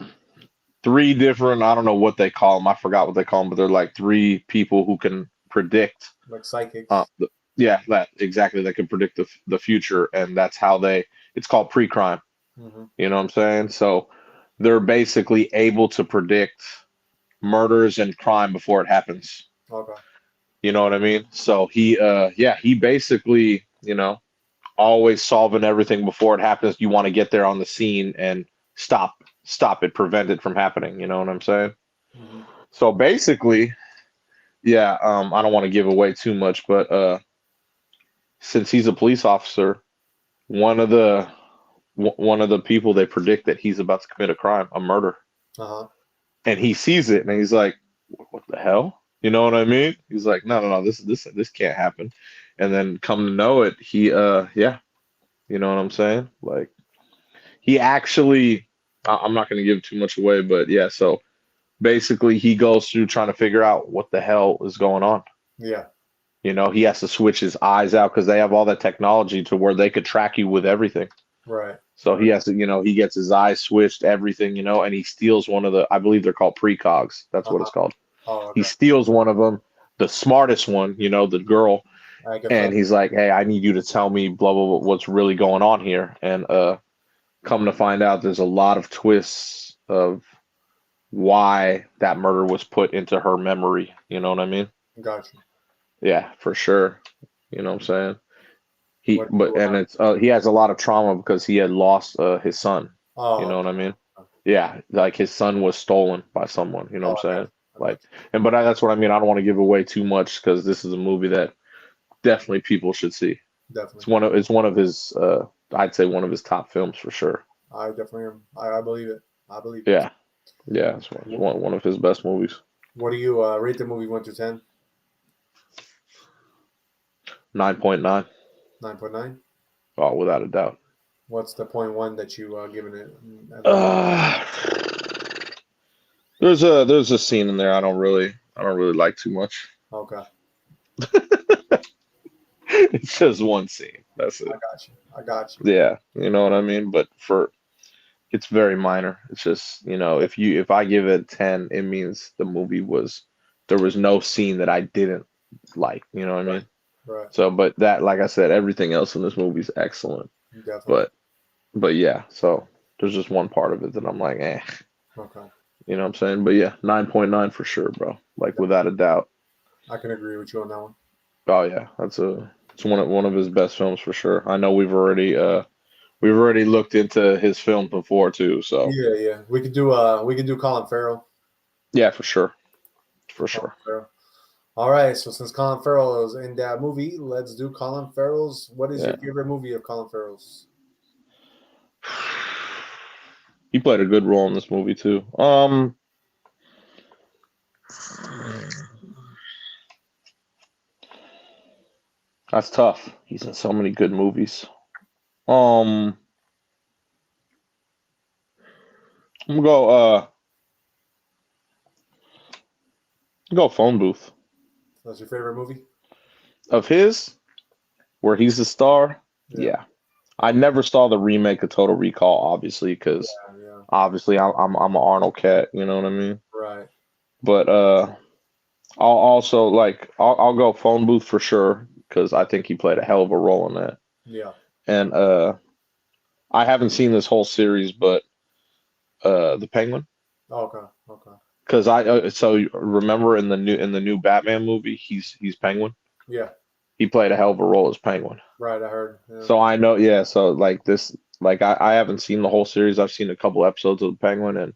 three different, I don't know what they call them. I forgot what they call them, but they're like three people who can predict. Like Uh, psychics. the, yeah, that exactly. They can predict the future, and that's how they. It's called pre-crime. Hmm. You know what I'm saying? So they're basically able to predict murders and crime before it happens. Okay. You know what I mean? So he basically, always solving everything before it happens. You want to get there on the scene and stop it, prevent it from happening. You know what I'm saying? Hmm. So basically, yeah, I don't want to give away too much, but since he's a police officer, one of the one of the people they predict that he's about to commit a crime, a murder, Uh-huh. and he sees it and he's like, "What the hell?" You know what I mean? He's like, "No, no, no, this can't happen." And then come to know it, yeah, you know what I'm saying? Like he actually, I'm not going to give too much away, but yeah, so basically he goes through trying to figure out what the hell is going on. Yeah. He has to switch his eyes out because they have all that technology to where they could track you with everything. Right. So Right. he has to, he gets his eyes switched, everything, and he steals one of the, I believe they're called precogs. That's what Uh-huh. it's called. Oh, He okay. steals one of them, the smartest one, the girl, I can and trust. he's like, "Hey, I need you to tell me blah blah blah what's really going on here." And come to find out, there's a lot of twists of why that murder was put into her memory. You know what I mean? Got you. Yeah, for sure. You know what I'm saying? He What do but you and it's he has a lot of trauma because he had lost his son. You Oh, know okay. what I mean? Yeah, like his son was stolen by someone. You know Oh, what I'm saying? I got Like, that's what I mean. I don't want to give away too much because this is a movie that definitely people should see. you. Definitely. It's one of his I'd say one of his top films for sure. I definitely am. I believe it. I believe it. Yeah, yeah, it's Wh- one of his best movies. What do you rate the movie 1 to 10? 9.9. 9.9. Oh, without a doubt. What's the point one that you giving it as a Uh, there's a scene in there I don't really like too much. Okay. It's just one scene. That's I it. got you. I got you. Yeah, you know what I mean? But it's very minor. It's just, if I give it 10, it means there was no scene that I didn't like, you know what I Right. mean? Right. So, but that, like I said, everything else in this movie is excellent. Definitely. But yeah, so there's just one part of it that I'm like, Okay. you know what I'm saying? But yeah, 9.9 for sure, bro. Like Yeah, without a doubt. I can agree with you on that one. Oh yeah, it's one of his best films for sure. I know we've already looked into his film before too, so Yeah, yeah. We could do Colin Farrell. yeah, for sure. For Colin sure. Farrell. All right. So since Colin Farrell is in that movie, let's do Colin Farrell's. What is your Yeah. favorite movie of Colin Farrell's? He played a good role in this movie too. That's tough. He's in so many good movies. Um, I'm gonna go phone booth That's your favorite movie? of his where he's the star. Yeah. Yeah, I never saw the remake of Total Recall, obviously, Yeah. because Yeah. obviously I'm an Arnold cat. You know what I mean? Right. But I'll also I'll go phone booth for sure because I think he played a hell of a role in that. Yeah. And I haven't seen this whole series, but the Penguin. Okay. Okay. Because so remember in the new Batman movie, he's Penguin. Yeah. He played a hell of a role as Penguin. Right. I heard. Yeah. So I know, yeah. So like this, Like I haven't seen the whole series. I've seen a couple episodes of the Penguin, and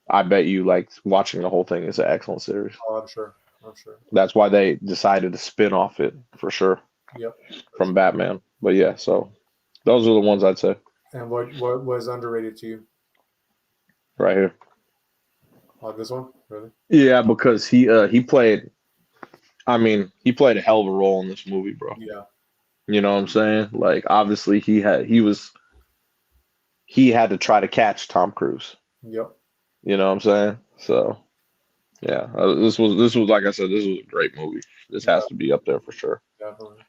I bet you like watching the whole thing is an excellent series. Oh, I'm sure. I'm sure. That's why they decided to spin off it for sure Yep. from Batman. But yeah, so those are the ones I'd say And what was underrated to you? right here. Oh, this one, really? Yeah, because he played. I mean, he played a hell of a role in this movie, bro. Yeah. You know what I'm saying? Like, obviously, he had to try to catch Tom Cruise. Yep. You know what I'm saying? So yeah, this was like I said, this was a great movie. This has to be up there for sure. Definitely.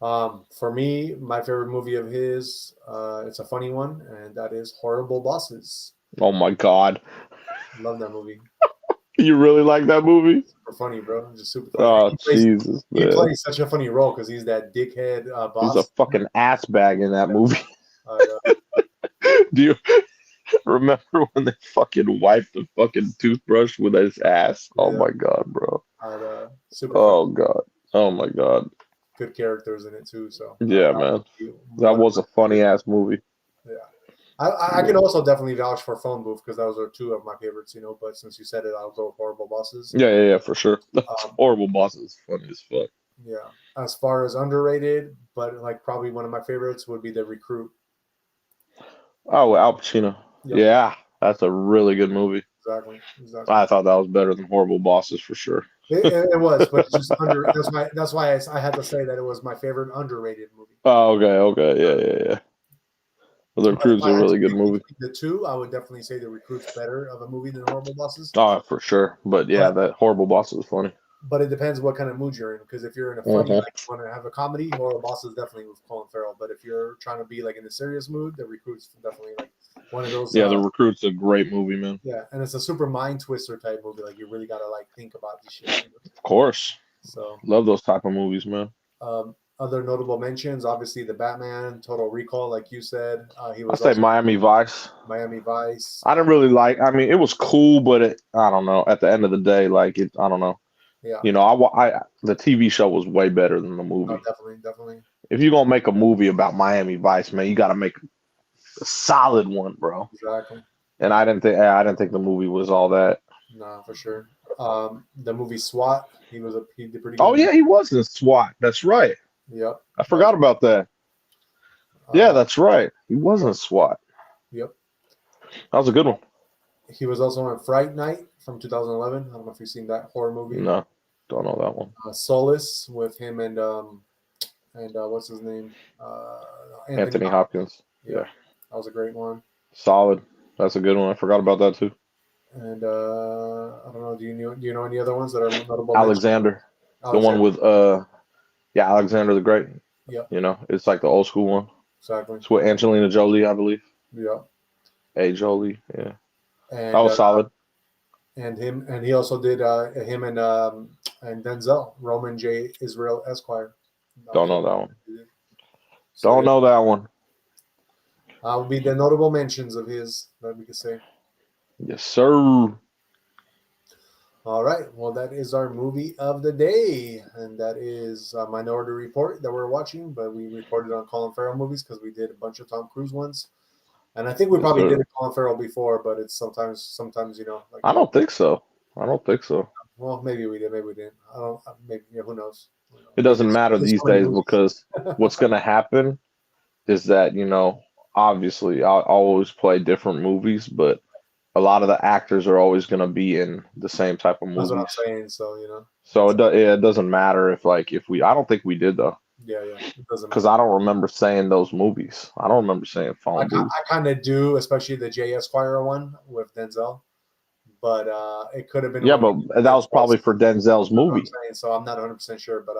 For me, my favorite movie of his, it's a funny one, and that is Horrible Bosses. Oh my God, Love that movie. you really like that movie? Super funny, bro. Just super funny. Oh Jesus, He man, plays such a funny role because he's that dickhead he's a boss. fucking ass bag in that movie. Uh, Do you remember when they fucking wiped the fucking toothbrush with his ass? Oh Yeah. my God, bro. Super Oh God. Oh my God. good characters in it too. So Yeah, man. That was a funny ass movie. Yeah. I can also definitely vouch for Phone Booth because those are two of my favorites, But since you said it, I'll go with Horrible Bosses. Yeah, for sure. That's Um, Horrible Bosses. Funny as fuck. Yeah. As far as underrated, but like probably one of my favorites would be The Recruit. Oh, Al Pacino. Yep. Yeah, that's a really good movie. Exactly. I thought that was better than Horrible Bosses for sure. It was, but it's just under. That's why I had to say that it was my favorite underrated movie. Oh, okay. Yeah. Well, The But if Recruit's I a had to really good pick movie. between the two, I would definitely say The Recruit's better of a movie than Horrible Bosses. Oh, for sure. But yeah, that Horrible Bosses is funny. But it depends what kind of mood you're in. Because if you're in a funny, like you want to have a comedy, Horrible Bosses definitely with Colin Farrell. But if you're trying to be like in a serious mood, The Recruit's definitely like one of those. Yeah, The Recruit's a great movie, man. Yeah, and it's a super mind twister type movie. Like you really gotta like think about this shit. Of course. So love those type of movies, man. Other notable mentions, obviously the Batman, Total Recall, like you said. He was. I say Miami Vice. Miami Vice. I didn't really like. I mean, it was cool, but I don't know. At the end of the day, like it, I don't know. Yeah. The TV show was way better than the movie. Oh, definitely. If you're gonna make a movie about Miami Vice, man, you got to make a solid one, bro. Exactly. And I didn't think the movie was all that. No, for sure. The movie SWAT, he did pretty good. Oh yeah, he was in SWAT. That's right. Yep. I forgot about that. Yeah, that's right. He was in SWAT. Yep. That was a good one. He was also in Fright Night from 2011. I don't know if you've seen that horror movie. No, don't know that one. Solace with him and what's his name? Anthony Hopkins. Yeah, that was a great one. Solid. That's a good one. I forgot about that too. And I don't know. Do you know any other ones that are notable? Alexander. The one with Alexander the Great. Yeah. It's like the old school one. Exactly. It's with Angelina Jolie, I believe. Yeah. Jolie. Yeah. And, that was solid. And he also did him and Denzel, Roman J. Israel Esquire. Don't know that one. Don't know that one. Would be the notable mentions of his that we could say. Yes, sir. All right. Well, that is our movie of the day, and that is Minority Report that we're watching. But we reported on Colin Farrell movies because we did a bunch of Tom Cruise ones, and I think we probably did a Colin Farrell before. But it's sometimes like I don't think so. Well, maybe we did, maybe we didn't. I don't. Maybe who knows? It doesn't matter these days because what's going to happen is that obviously I'll always play different movies, but a lot of the actors are always going to be in the same type of movies. That's what I'm saying. So So it doesn't matter if we. I don't think we did though. Yeah. It doesn't because I don't remember saying those movies. I don't remember saying Phone Booth. I kind of do, especially the J. Esquire one with Denzel. But it could have been. Yeah, but that was probably for Denzel's movie. So I'm not 100% sure, but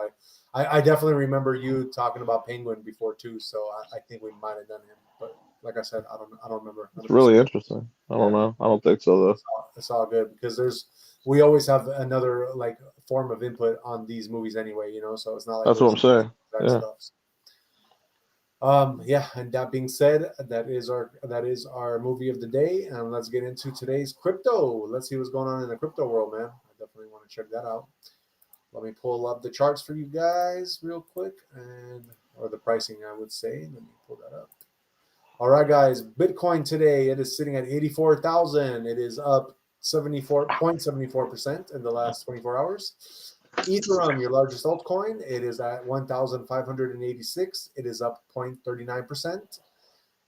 I definitely remember you talking about Penguin before too. So I think we might have done him. But like I said, I don't remember. 100%. It's really interesting. I don't know. I don't think so though. It's all good because we always have another like form of input on these movies anyway. So it's not like that's what I'm saying. Yeah. Stuff. And that being said, that is our movie of the day, and let's get into today's crypto. Let's see what's going on in the crypto world, man. I definitely want to check that out. Let me pull up the charts for you guys real quick, or the pricing, I would say. Let me pull that up. All right, guys. Bitcoin today, it is sitting at 84,000. It is up 74.74% in the last 24 hours. Ethereum, your largest altcoin, it is at 1,586. It is up 0.39%.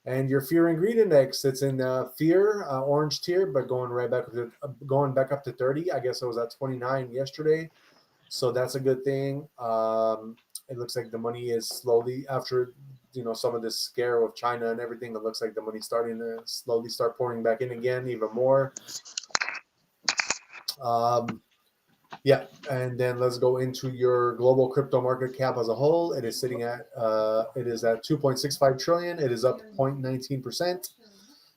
And your fear and greed index, it's in fear, orange tier, but going back up to 30. I guess it was at 29 yesterday, so that's a good thing. It looks like the money is slowly, after some of this scare with China and everything, it looks like the money's starting to slowly start pouring back in again, even more. Yeah, and then let's go into your global crypto market cap as a whole. It is sitting at 2.65 trillion. It is up 0.19%.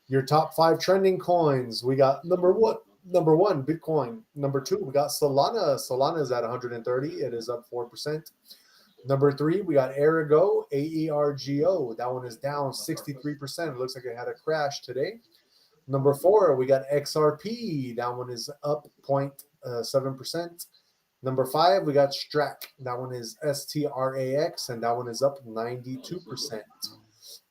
Your top 5 trending coins, we got number one, Bitcoin. Number 2, we got Solana. Solana is at 130. It is up 4%. Number 3, we got Aergo, AERGO. That one is down 63%. It looks like it had a crash today. Number 4, we got XRP. That one is up 0.7%. Number 5, we got Strack. That one is STRAX, and that one is up 92%.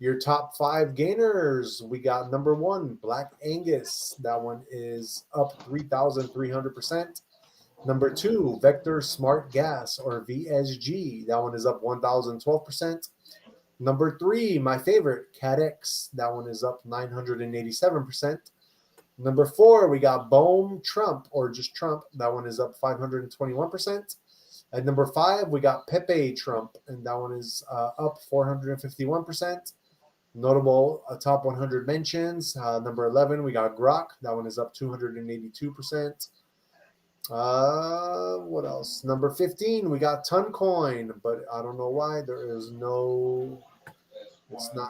Your top 5 gainers, we got number 1, Black Angus. That one is up 3,300%. Number 2, Vector Smart Gas, or VSG. That one is up 1,012%. Number 3, my favorite, CADX. That one is up 987%. Number 4, we got Bohm Trump, or just Trump. That one is up 521%. At number 5, we got Pepe Trump, and that one is up 451%. Notable top 100 mentions. Number 11, we got Grok. That one is up 282%. What else? Number 15, we got Toncoin, but I don't know why there is no.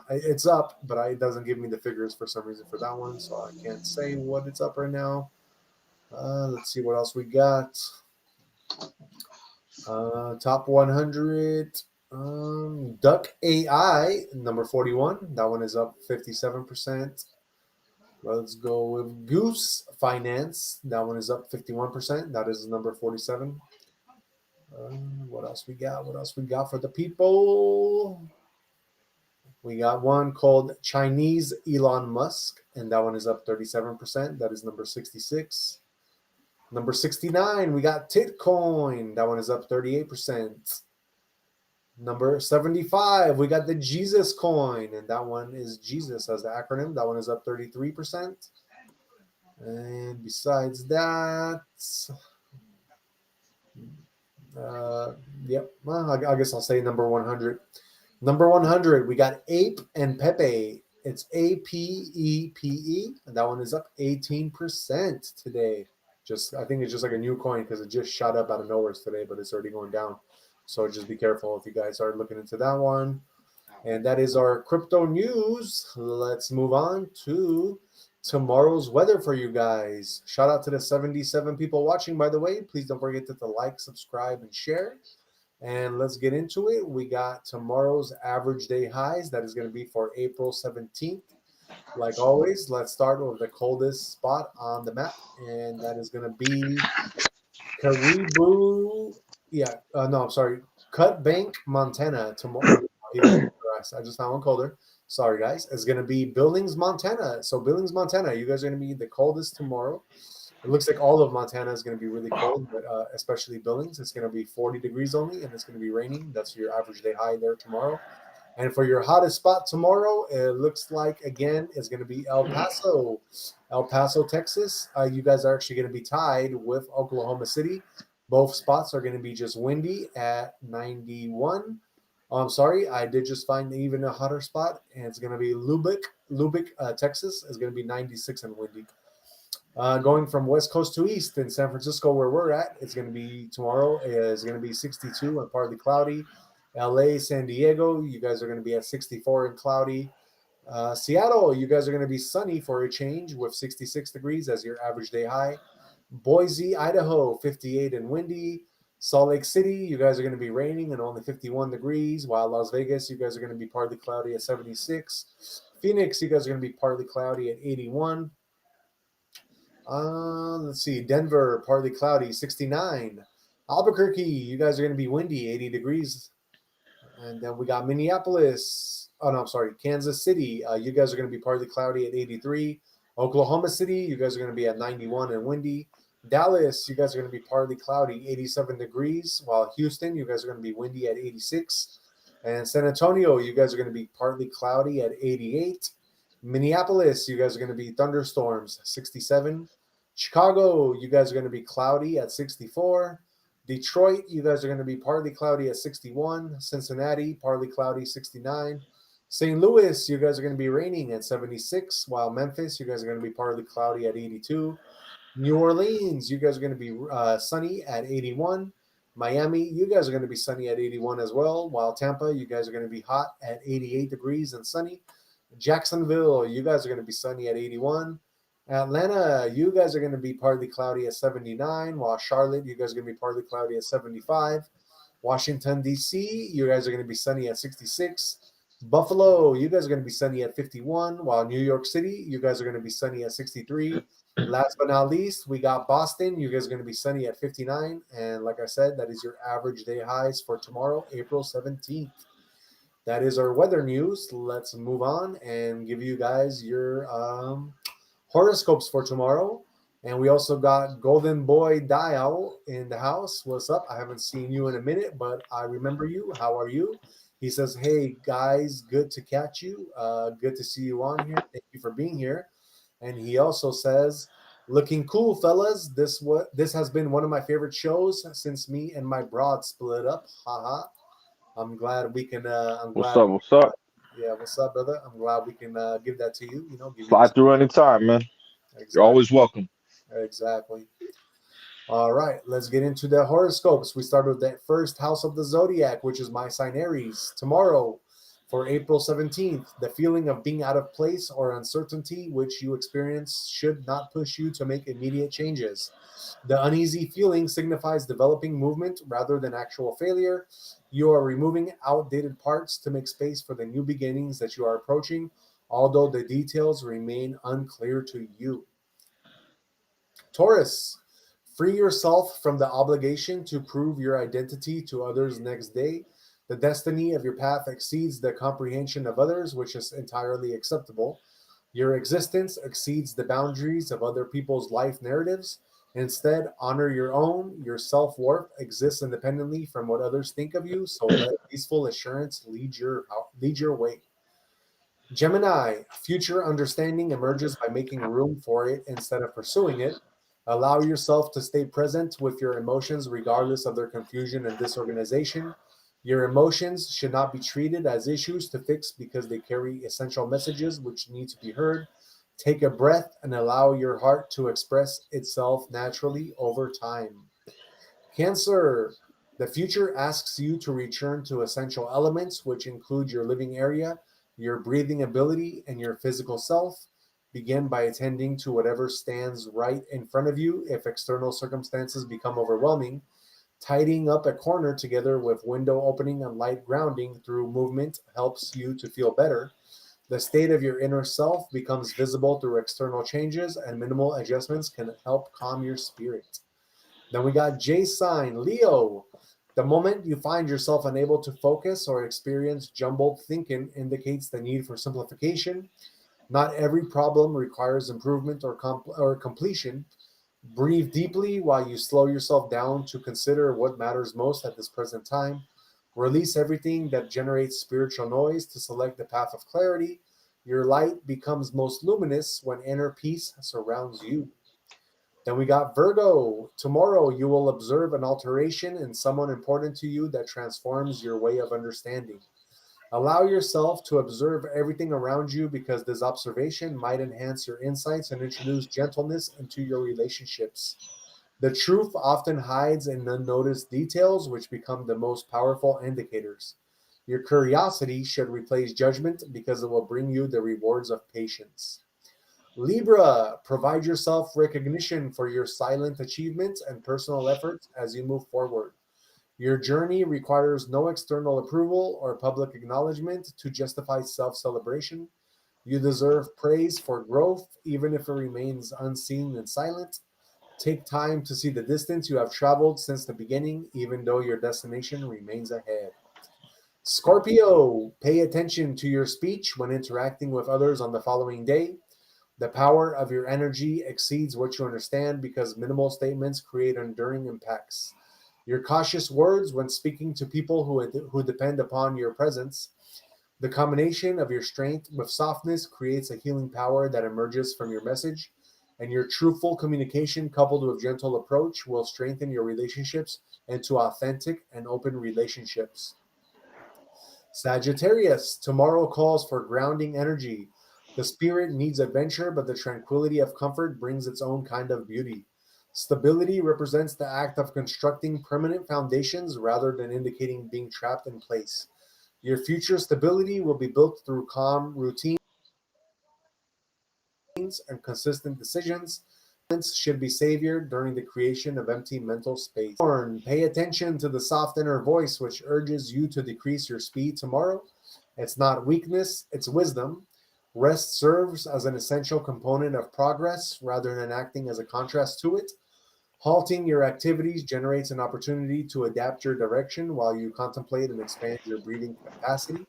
It's up, but it doesn't give me the figures for some reason for that one, so I can't say what it's up right now. Let's see what else we got. Top 100. Duck AI, number 41. That one is up 57%. Let's go with Goose Finance. That one is up 51%. That is number 47. What else we got? What else we got for the people? We got one called Chinese Elon Musk, and that one is up 37%. That is number 66. Number 69, we got Titcoin. That one is up 38%. Number 75, we got the Jesus coin, and that one is Jesus as the acronym. That one is up 33%. And besides that, well, I guess I'll say number 100. Number 100, we got Ape and Pepe. It's APEPE, and that one is up 18% today. I think it's just like a new coin because it just shot up out of nowhere today, but it's already going down. So just be careful if you guys are looking into that one. And that is our crypto news. Let's move on to tomorrow's weather for you guys. Shout out to the 77 people watching, by the way. Please don't forget to like, subscribe, and share. And let's get into it. We got tomorrow's average day highs. That is going to be for April 17th. Like always, let's start with the coldest spot on the map. And that is going to be Caribou. Cut Bank, Montana. Tomorrow, I just found one colder. Sorry, guys. It's going to be Billings, Montana. So Billings, Montana, you guys are going to be the coldest tomorrow. It looks like all of Montana is going to be really cold, but especially Billings. It's going to be 40 degrees only, and it's going to be raining. That's your average day high there tomorrow. And for your hottest spot tomorrow, it looks like, again, it's going to be El Paso. El Paso, Texas. You guys are actually going to be tied with Oklahoma City. Both spots are going to be just windy at 91. I'm sorry, I did just find even a hotter spot, and it's going to be Lubbock, Texas. Is going to be 96 and windy. Going from west coast to east in San Francisco, where we're at, it's going to be tomorrow is going to be 62 and partly cloudy. LA, San Diego, you guys are going to be at 64 and cloudy. Seattle, you guys are going to be sunny for a change with 66 degrees as your average day high. Boise, Idaho, 58 and windy. Salt Lake City, you guys are going to be raining and only 51 degrees, while Las Vegas, you guys are going to be partly cloudy at 76. Phoenix, you guys are going to be partly cloudy at 81. Let's see, Denver, partly cloudy, 69. Albuquerque, you guys are going to be windy, 80 degrees. And then we got Minneapolis, Oh no, I'm sorry. Kansas City, you guys are going to be partly cloudy at 83. Oklahoma City, you guys are going to be at 91 and windy. Dallas, you guys are going to be partly cloudy, 87 degrees. While Houston, you guys are going to be windy at 86. And San Antonio, you guys are going to be partly cloudy at 88. Minneapolis, you guys are going to be thunderstorms, 67. Chicago, you guys are going to be cloudy at 64. Detroit, you guys are going to be partly cloudy at 61. Cincinnati, partly cloudy, 69. St. Louis, you guys are going to be raining at 76, while Memphis, you guys are going to be partly cloudy at 82. New Orleans, you guys are going to be sunny at 81. Miami, you guys are going to be sunny at 81 as well, while Tampa, you guys are going to be hot at 88 degrees and sunny. Jacksonville, you guys are going to be sunny at 81. Atlanta, you guys are going to be partly cloudy at 79, while Charlotte, you guys are going to be partly cloudy at 75. Washington, D.C., you guys are going to be sunny at 66. Buffalo, you guys are going to be sunny at 51, while New York City, you guys are going to be sunny at 63. Last but not least, we got Boston. You guys are going to be sunny at 59. And like I said, that is your average day highs for tomorrow, April 17th. That is our weather news. Let's move on and give you guys your horoscopes for tomorrow. And we also got Golden Boy Dial in the house. What's up? I haven't seen you in a minute, but I remember you. How are you? He says, "Hey guys, good to catch you. Good to see you on here. Thank you for being here." And he also says, "Looking cool, fellas. This has been one of my favorite shows since me and my broad split up. Haha. I'm glad we can. I'm What's glad. up? What's up? Yeah, what's up, brother? I'm glad we can give that to you. Give you Slide this. through anytime, man. You're Exactly. always welcome. Exactly. All right, let's get into the horoscopes. We start with the first house of the zodiac, which is my sign Aries. Tomorrow, for April 17th, the feeling of being out of place or uncertainty which you experience should not push you to make immediate changes. The uneasy feeling signifies developing movement rather than actual failure. You are removing outdated parts to make space for the new beginnings that you are approaching, although the details remain unclear to you. Taurus, free yourself from the obligation to prove your identity to others next day. The destiny of your path exceeds the comprehension of others, which is entirely acceptable. Your existence exceeds the boundaries of other people's life narratives. Instead, honor your own. Your self worth exists independently from what others think of you, so let peaceful assurance lead your way. Gemini, future understanding emerges by making room for it instead of pursuing it. Allow yourself to stay present with your emotions regardless of their confusion and disorganization. Your emotions should not be treated as issues to fix because they carry essential messages which need to be heard. Take a breath and allow your heart to express itself naturally over time. Cancer, the future asks you to return to essential elements, which include your living area, your breathing ability, and your physical self. Begin by attending to whatever stands right in front of you if external circumstances become overwhelming. Tidying up a corner together with window opening and light grounding through movement helps you to feel better. The state of your inner self becomes visible through external changes, and minimal adjustments can help calm your spirit. Then we got J sign, Leo. The moment you find yourself unable to focus or experience jumbled thinking indicates the need for simplification. Not every problem requires improvement or completion. Breathe deeply while you slow yourself down to consider what matters most at this present time. Release everything that generates spiritual noise to select the path of clarity. Your light becomes most luminous when inner peace surrounds you. Then we got Virgo. Tomorrow you will observe an alteration in someone important to you that transforms your way of understanding. Allow yourself to observe everything around you because this observation might enhance your insights and introduce gentleness into your relationships. The truth often hides in unnoticed details, which become the most powerful indicators. Your curiosity should replace judgment because it will bring you the rewards of patience. Libra, provide yourself recognition for your silent achievements and personal efforts as you move forward. Your journey requires no external approval or public acknowledgement to justify self celebration. You deserve praise for growth, even if it remains unseen and silent. Take time to see the distance you have traveled since the beginning, even though your destination remains ahead. Scorpio, pay attention to your speech when interacting with others on the following day. The power of your energy exceeds what you understand because minimal statements create enduring impacts. Your cautious words when speaking to people who depend upon your presence. The combination of your strength with softness creates a healing power that emerges from your message, and your truthful communication coupled with gentle approach will strengthen your relationships into authentic and open relationships. Sagittarius, tomorrow calls for grounding energy. The spirit needs adventure, but the tranquility of comfort brings its own kind of beauty. Stability represents the act of constructing permanent foundations rather than indicating being trapped in place. Your future stability will be built through calm routines and consistent decisions. Should be savior during the creation of empty mental space. Pay attention to the soft inner voice which urges you to decrease your speed tomorrow. It's not weakness, it's wisdom. Rest serves as an essential component of progress rather than acting as a contrast to it. Halting your activities generates an opportunity to adapt your direction while you contemplate and expand your breathing capacity.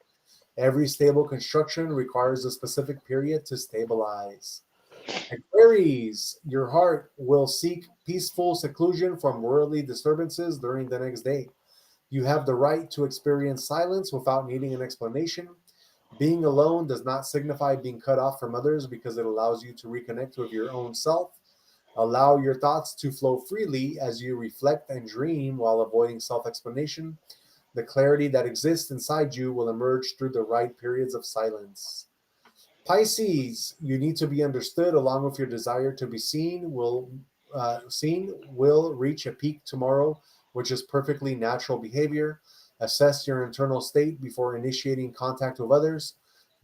Every stable construction requires a specific period to stabilize. Aquarius, your heart will seek peaceful seclusion from worldly disturbances during the next day. You have the right to experience silence without needing an explanation. Being alone does not signify being cut off from others because it allows you to reconnect with your own self. Allow your thoughts to flow freely as you reflect and dream while avoiding self explanation. The clarity that exists inside you will emerge through the right periods of silence. Pisces, you need to be understood along with your desire to be seen will reach a peak tomorrow, which is perfectly natural behavior. Assess your internal state before initiating contact with others.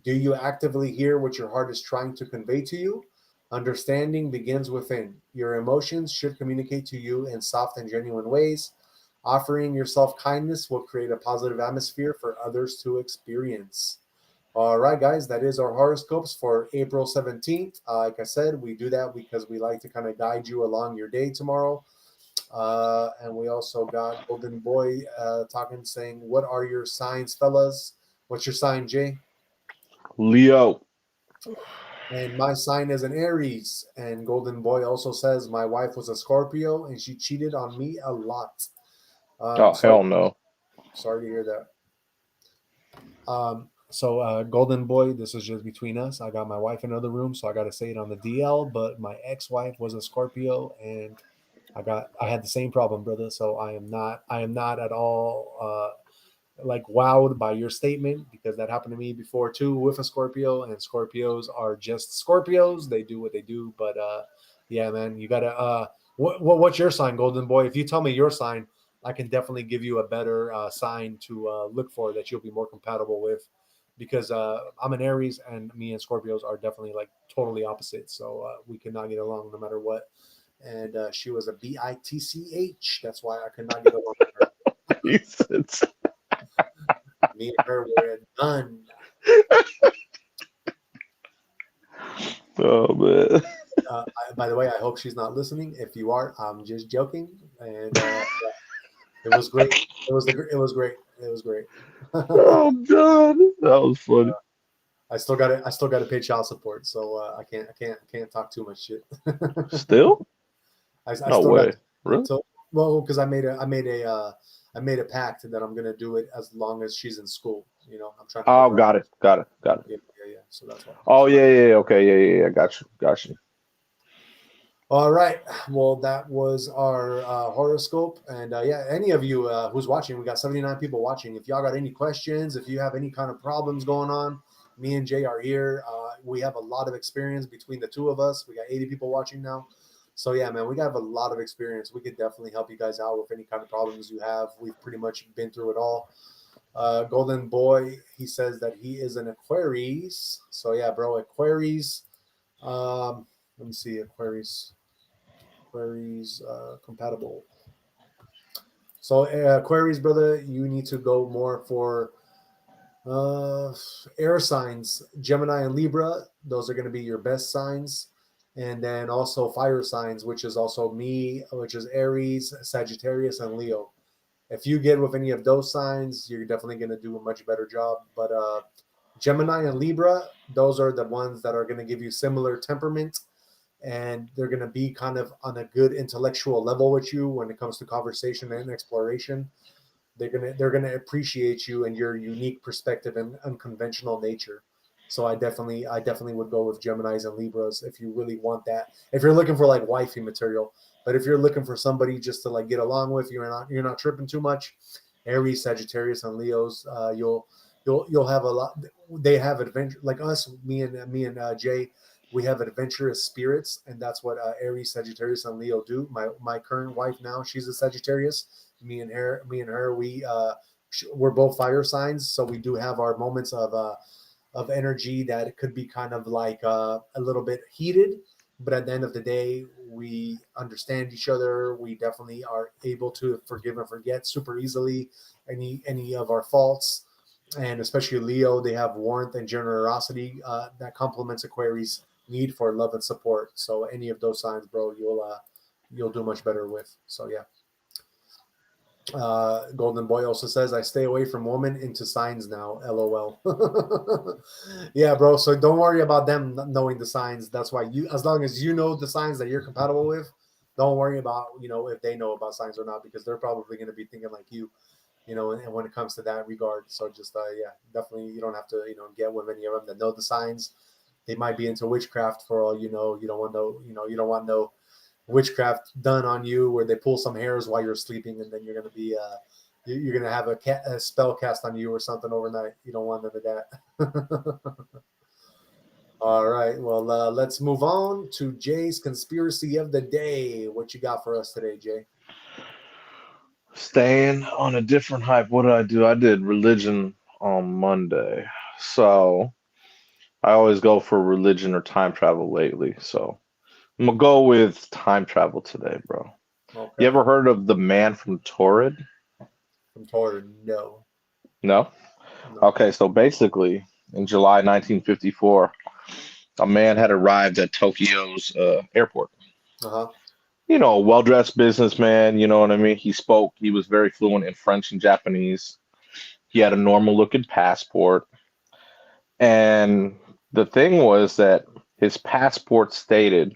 Do you actively hear what your heart is trying to convey to you? Understanding begins within. Your emotions should communicate to you in soft and genuine ways. Offering yourself kindness will create a positive atmosphere for others to experience. All right, guys, that is our horoscopes for April 17th. Like I said, we do that because we like to kind of guide you along your day tomorrow. And we also got Golden Boy talking, saying, what are your signs, fellas? What's your sign, Jay? Leo. And my sign is an Aries. And Golden Boy also says, my wife was a Scorpio and she cheated on me a lot. Oh, Sorry, hell no. sorry to hear that. Golden Boy, this is just between us. I got my wife in another room, so I got to say it on the DL. But my ex-wife was a Scorpio, and I had the same problem, brother. So I am not at all like wowed by your statement because that happened to me before too with a Scorpio, and Scorpios are just Scorpios. They do what they do, but yeah, man, you gotta. What's your sign, Golden Boy? If you tell me your sign, I can definitely give you a better sign to look for that you'll be more compatible with, because I'm an Aries and me and Scorpios are definitely like totally opposite. So we could not get along no matter what. And she was a bitch. That's why I could not get along with her. He said, Me and her were done. oh, man. By the way, I hope she's not listening. If you are, I'm just joking. And yeah, it was great. It was great. It was great. Oh, God. That was funny. I still got to pay child support, so I can't talk too much shit. Still? I No still got way. Really? so well because I made a pact that I'm gonna do it as long as she's in school. You know, I'm trying to help Oh, her. got it. Got it. Got it. Yeah, yeah, yeah. So that's why. Oh, yeah, yeah, yeah. Okay. Yeah, yeah, yeah. Got you. Got you. All right. Well, that was our horoscope. And yeah, any of you who's watching, we got 79 people watching. If y'all got any questions, if you have any kind of problems going on, me and Jay are here. We have a lot of experience between the two of us. We got 80 people watching now. So yeah, man, we got a lot of experience. We could definitely help you guys out with any kind of problems you have. We've pretty much been through it all. Golden Boy, he says that he is an Aquarius. So yeah, bro, Aquarius. Let me see, Aquarius. Queries compatible. So queries, brother, you need to go more for uh, air signs, Gemini and Libra. Those are going to be your best signs. And then also fire signs, which is also me, which is Aries, Sagittarius, and Leo. if you get with any of those signs, you're definitely going to do a much better job. But Gemini and Libra, those are the ones that are going to give you similar temperament, and they're going to be kind of on a good intellectual level with you when it comes to conversation and exploration. They're gonna appreciate you and your unique perspective and unconventional nature. So I definitely would go with Geminis and Libras if you really want that. If you're looking for like wifey material, but if you're looking for somebody just to like get along with, you're not tripping too much. Aries, Sagittarius, and Leos, you'll have a lot. They have adventure like us, me and Jay. We have adventurous spirits, and that's what Aries, Sagittarius, and Leo do. My current wife now, she's a Sagittarius. Me and her, we're both fire signs, so we do have our moments of energy that it could be kind of like a little bit heated, but at the end of the day, we understand each other. We definitely are able to forgive and forget super easily any of our faults, and especially Leo, they have warmth and generosity that complements Aquarius' need for love and support. So any of those signs, bro, you'll do much better with. So yeah. Golden Boy also says, I stay away from women into signs now. LOL. Yeah, bro. So don't worry about them knowing the signs. That's why as long as you know the signs that you're compatible with, don't worry about, if they know about signs or not, because they're probably going to be thinking like you, and when it comes to that regard. So just, yeah, definitely you don't have to, get with any of them that know the signs. They might be into witchcraft for all you know. You don't want you don't want no witchcraft done on you where they pull some hairs while you're sleeping, and then you're going to be you're going to have a spell cast on you or something overnight. You don't want none of that. All right, well, let's move on to Jay's conspiracy of the day. What you got for us today, Jay? Staying on a different hype. What did I do? I did religion on Monday. So I always go for religion or time travel lately. So I'm gonna go with time travel today, bro. You Okay. ever heard of the man from Taured? From Taured, no. No? No. Okay, so basically in July 1954, a man had arrived at Tokyo's airport. Uh-huh. A well-dressed businessman, you know what I mean? He was very fluent in French and Japanese. He had a normal looking passport. And the thing was that his passport stated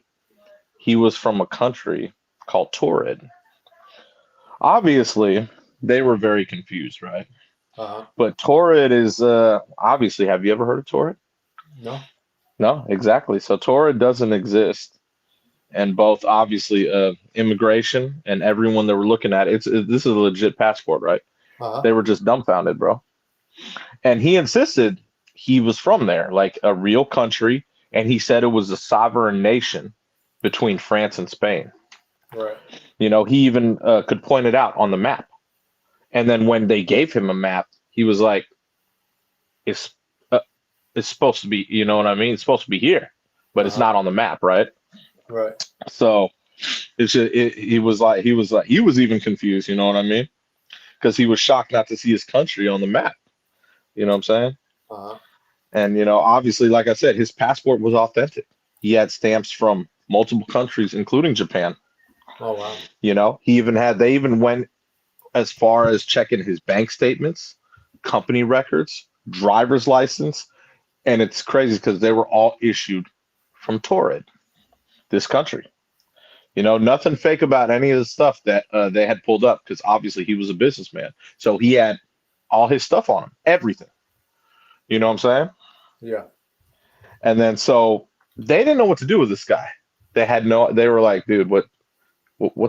he was from a country called Taured. Obviously, they were very confused, right? Uh-huh. But Taured is obviously, have you ever heard of Taured? No. No, exactly. So Taured doesn't exist. And both obviously immigration and everyone that we're looking at, this is a legit passport, right? Uh-huh. They were just dumbfounded, bro. And he insisted he was from there, like a real country, and he said it was a sovereign nation between France and Spain. Right. He even could point it out on the map. And then when they gave him a map, he was like, "It's it's supposed to be, you know what I mean? It's supposed to be here, but it's Uh-huh. not on the map, right?" Right. So he was even confused, you know what I mean? Because he was shocked not to see his country on the map. You know what I'm saying? Uh-huh. And obviously, like I said, his passport was authentic. He had stamps from multiple countries, including Japan. Oh, wow. They even went as far as checking his bank statements, company records, driver's license, and it's crazy because they were all issued from Torrid, this country. Nothing fake about any of the stuff that they had pulled up because obviously he was a businessman. So he had all his stuff on him, everything. You know what I'm saying? Yeah. And then so they didn't know what to do with this guy. They were like, dude, what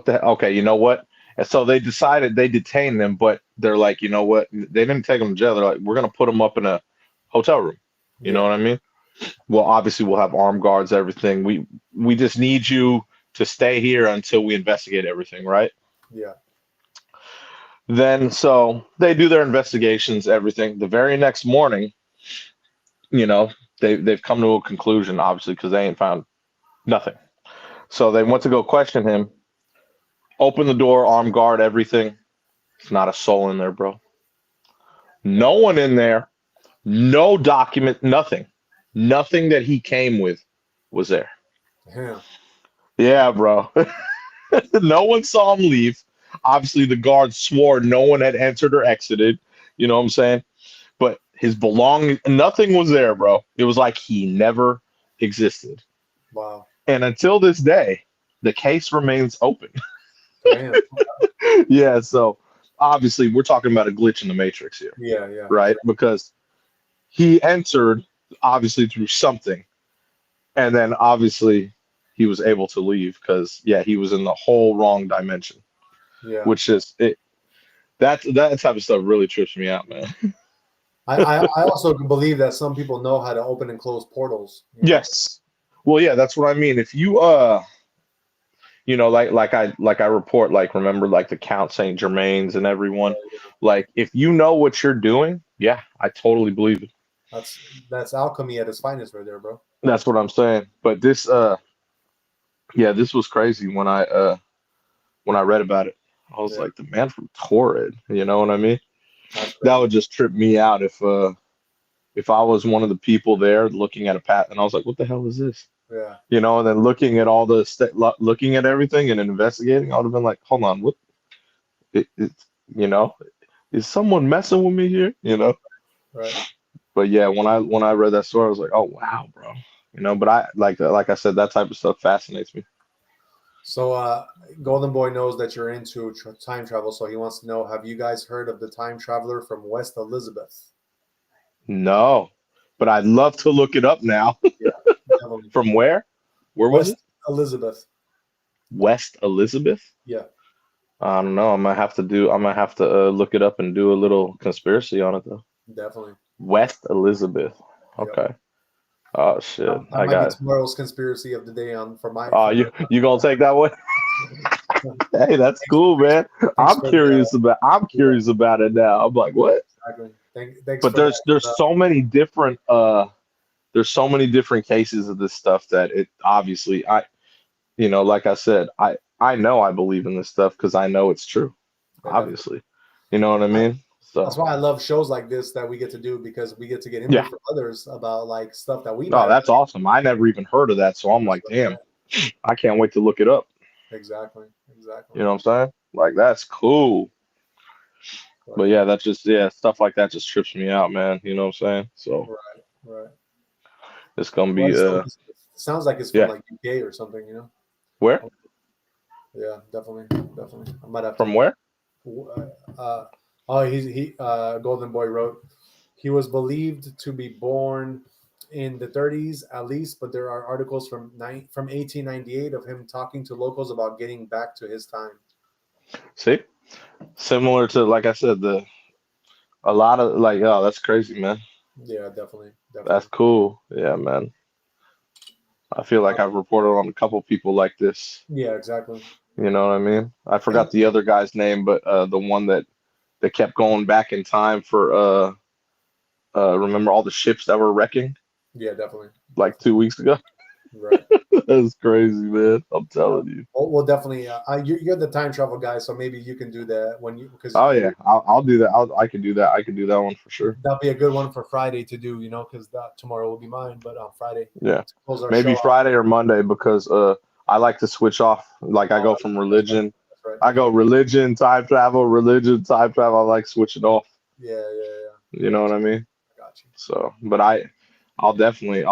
the hell? Okay, you know what? And so they decided they detained them, but they're like, you know what? They didn't take him to jail. They're like, we're gonna put him up in a hotel room. You know Yeah. what I mean? Well, obviously we'll have armed guards, everything. We just need you to stay here until we investigate everything, right? Yeah. Then so they do their investigations, everything. The very next morning, you know, they've come to a conclusion, obviously, because they ain't found nothing. So they went to go question him, open the door, armed guard, everything. It's not a soul in there, bro. No one in there, no document, nothing. Nothing that he came with was there. Yeah. Yeah, bro. No one saw him leave. Obviously, the guards swore no one had entered or exited. You know what I'm saying? But his belongings, nothing was there, bro. It was like he never existed. Wow. And until this day, the case remains open. Damn. Yeah, so obviously we're talking about a glitch in the matrix here, Yeah, yeah. right? Because he entered obviously through something, and then obviously he was able to leave because yeah, he was in the whole wrong dimension, Yeah. which is it. That type of stuff really trips me out, man. I also believe that some people know how to open and close portals, you know? Yes. Well, yeah, that's what I mean. If you you know, like I report, like remember like the Count Saint Germains and everyone, like if you know what you're doing, yeah, I totally believe it. That's alchemy at its finest right there, bro. That's what I'm saying. But this yeah, this was crazy when I read about it. I was Yeah. like, the man from Taured, you know what I mean? That's That crazy. would just trip me out if I was one of the people there looking at a path and I was like, what the hell is this? Yeah. You know, and then looking at all the looking at everything and investigating, I would have been like, hold on, what it's you know, is someone messing with me here? You know? Right. But yeah, when I read that story, I was like, oh wow, bro. You know, but I like I said, that type of stuff fascinates me. So Golden Boy knows that you're into time travel, so he wants to know, have you guys heard of the time traveler from West Elizabeth? No, but I'd love to look it up now. Yeah, definitely. From where? Where was it? West Elizabeth. West Elizabeth? Yeah, I don't know. I'm gonna have to look it up and do a little conspiracy on it though. definitely. West Elizabeth. Yep. Okay. Oh shit. That I might be got. tomorrow's conspiracy of the day on for my Oh, for you gonna take that one? Hey, that's thanks, cool, man. thanks for the I'm yeah, curious about it now. I'm like, what? exactly. Thanks But for that. there's so many different there's so many different cases of this stuff that it obviously you know, like I said, I know I believe in this stuff because I know it's true. Yeah, definitely. Obviously, you know what I mean. That's So why I love shows like this that we get to do, because we get to get yeah, input from others about like stuff that we might no, have. that's awesome. I never even heard of that, so I'm like, Yeah, damn, I can't wait to look it up. exactly, exactly. You know what I'm saying? Like that's cool. But But yeah, yeah, that's just yeah, stuff like that just trips me out, man. You know what I'm saying? So right, right. it's gonna be West Elizabeth. Sounds like it's from yeah. like UK or something, you know? Where? Yeah, definitely, definitely. I might have From to. where? Uh, oh, he Golden Boy wrote, he was believed to be born in the 30s at least, but there are articles from 1898 of him talking to locals about getting back to his time. See? Similar to like I said, the a lot of like, oh, that's crazy, man. Yeah, definitely, That's definitely. cool. Yeah, man. I feel like I've reported on a couple people like this. Yeah, exactly. You know what I mean? I And forgot the other guy's name, but the one that kept going back in time for remember all the ships that were wrecking yeah, definitely, like definitely. 2 weeks ago? Right. That's crazy, man. I'm Yeah. telling you. Well, definitely. You're the time travel guy, so maybe you can do that when you, because Oh yeah, I'll do that. I can do that. I can do that one for sure. that'll be a good one for Friday to do, you know, because tomorrow will be mine, but on Friday Yeah, to close our show maybe out. Friday or Monday because I like to switch off. Like I Oh, go from that's right. religion. That's right. I go religion, time travel, religion, time travel. I like switching off. Yeah, yeah, yeah. You I know got what you. I mean? I got you. So, but I'll definitely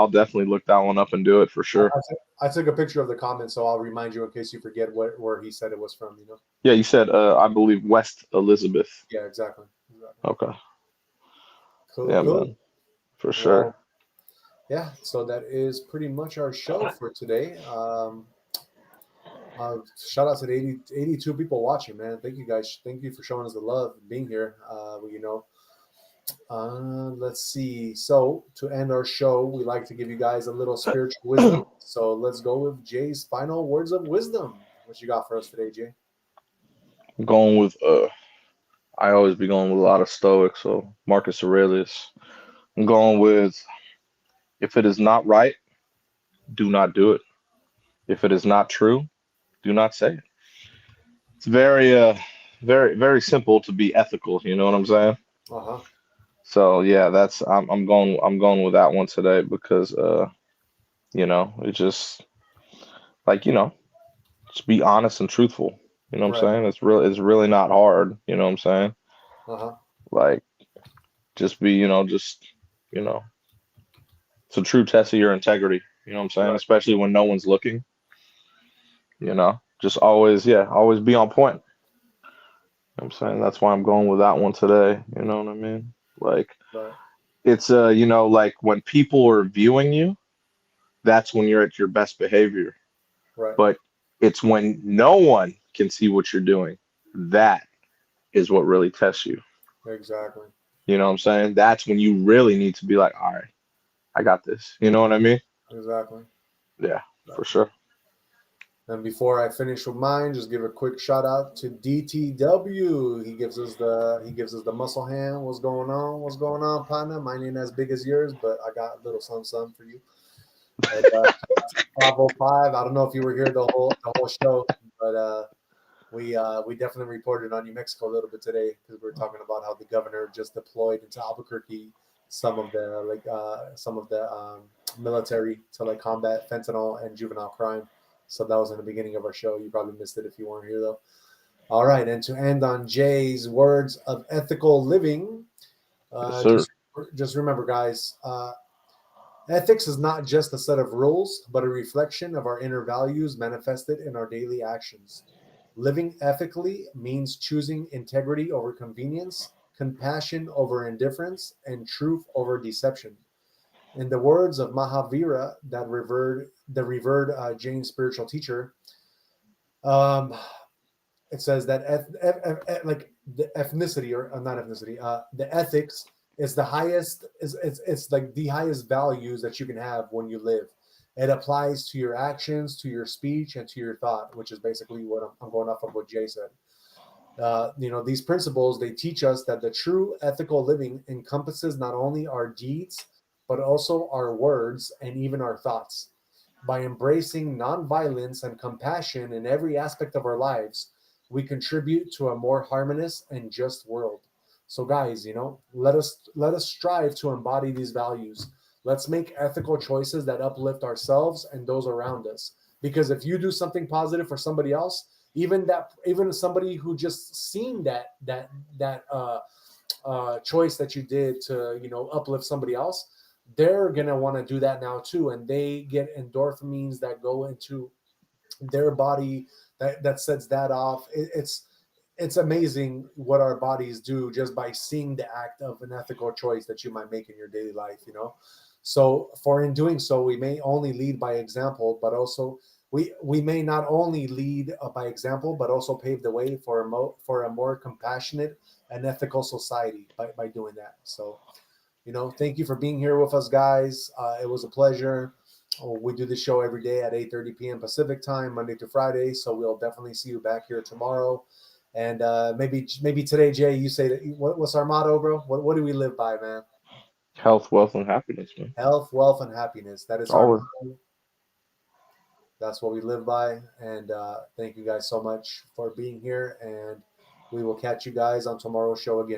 look that one up and do it for sure. I took a picture of the comment, so I'll remind you in case you forget where he said it was from. You know. Yeah, you said I believe West Elizabeth. Yeah, exactly. Exactly. Okay. Cool, Yeah, cool. man, for sure. Well, yeah. So that is pretty much our show for today. Shout out to the 82 people watching, man. Thank you guys. Thank you for showing us the love, being here. You know, let's see. So to end our show, we like to give you guys a little spiritual wisdom. So let's go with Jay's final words of wisdom. What you got for us today, Jay? I'm going with I always be going with a lot of Stoics, so Marcus Aurelius. I'm going with if it is not right, do not do it. If it is not true, do not say it. It's very simple to be ethical, you know what I'm saying? Uh huh. So yeah, that's I'm going with that one today because you know, it just like, you know, just be honest and truthful. You know what I'm Right. saying? It's really not hard. You know what I'm saying? Uh-huh. Like just be, just, you know, it's a true test of your integrity. You know what I'm saying? Right. Especially when no one's looking, just always, yeah, always be on point. You know what I'm saying? That's why I'm going with that one today. You know what I mean? Like Right. it's like when people are viewing you, that's when you're at your best behavior. Right. But it's when no one can see what you're doing. That is what really tests you. Exactly. You know what I'm saying? That's when you really need to be like, all right, I got this. You know what I mean? Exactly. Yeah, for Exactly. sure. And before I finish with mine, just give a quick shout out to DTW. He gives us the muscle hand. What's going on? What's going on, partner? Mine ain't as big as yours, but I got a little something for you. And, 505. I don't know if you were here the whole show, but we definitely reported on New Mexico a little bit today because we were talking about how the governor just deployed into Albuquerque some of the military to like combat fentanyl and juvenile crime. So that was in the beginning of our show. You probably missed it if you weren't here though. All right, and to end on Jay's words of ethical living, Yes, uh, sir. just just remember, guys. Ethics is not just a set of rules, but a reflection of our inner values manifested in our daily actions. Living ethically means choosing integrity over convenience, compassion over indifference, and truth over deception. In the words of Mahavira, the revered Jain spiritual teacher, um, it says that like the ethnicity or not ethnicity, the ethics is the highest it's like the highest values that you can have when you live. It applies to your actions, to your speech, and to your thought, which is basically what I'm going off of what Jay said. These principles, they teach us that the true ethical living encompasses not only our deeds but also our words and even our thoughts. By embracing nonviolence and compassion in every aspect of our lives, we contribute to a more harmonious and just world. So guys, let us strive to embody these values. Let's make ethical choices that uplift ourselves and those around us. Because if you do something positive for somebody else, even somebody who just seen that choice that you did to uplift somebody else, they're gonna want to do that now too, and they get endorphins that go into their body that sets that off. It's amazing what our bodies do just by seeing the act of an ethical choice that you might make in your daily life. So for in doing so, we may only lead by example, but also we may not only lead by example, but also pave the way for a more compassionate and ethical society by doing that. So thank you for being here with us, guys. It was a pleasure. We do this show every day at 8:30 p.m. Pacific time, Monday to Friday. So we'll definitely see you back here tomorrow. And maybe today, Jay, you say that. What's our motto, bro? What do we live by, man? Health, wealth, and happiness, man. Health, wealth, and happiness. That is our Always. motto. That's what we live by. And thank you guys so much for being here. And we will catch you guys on tomorrow's show again.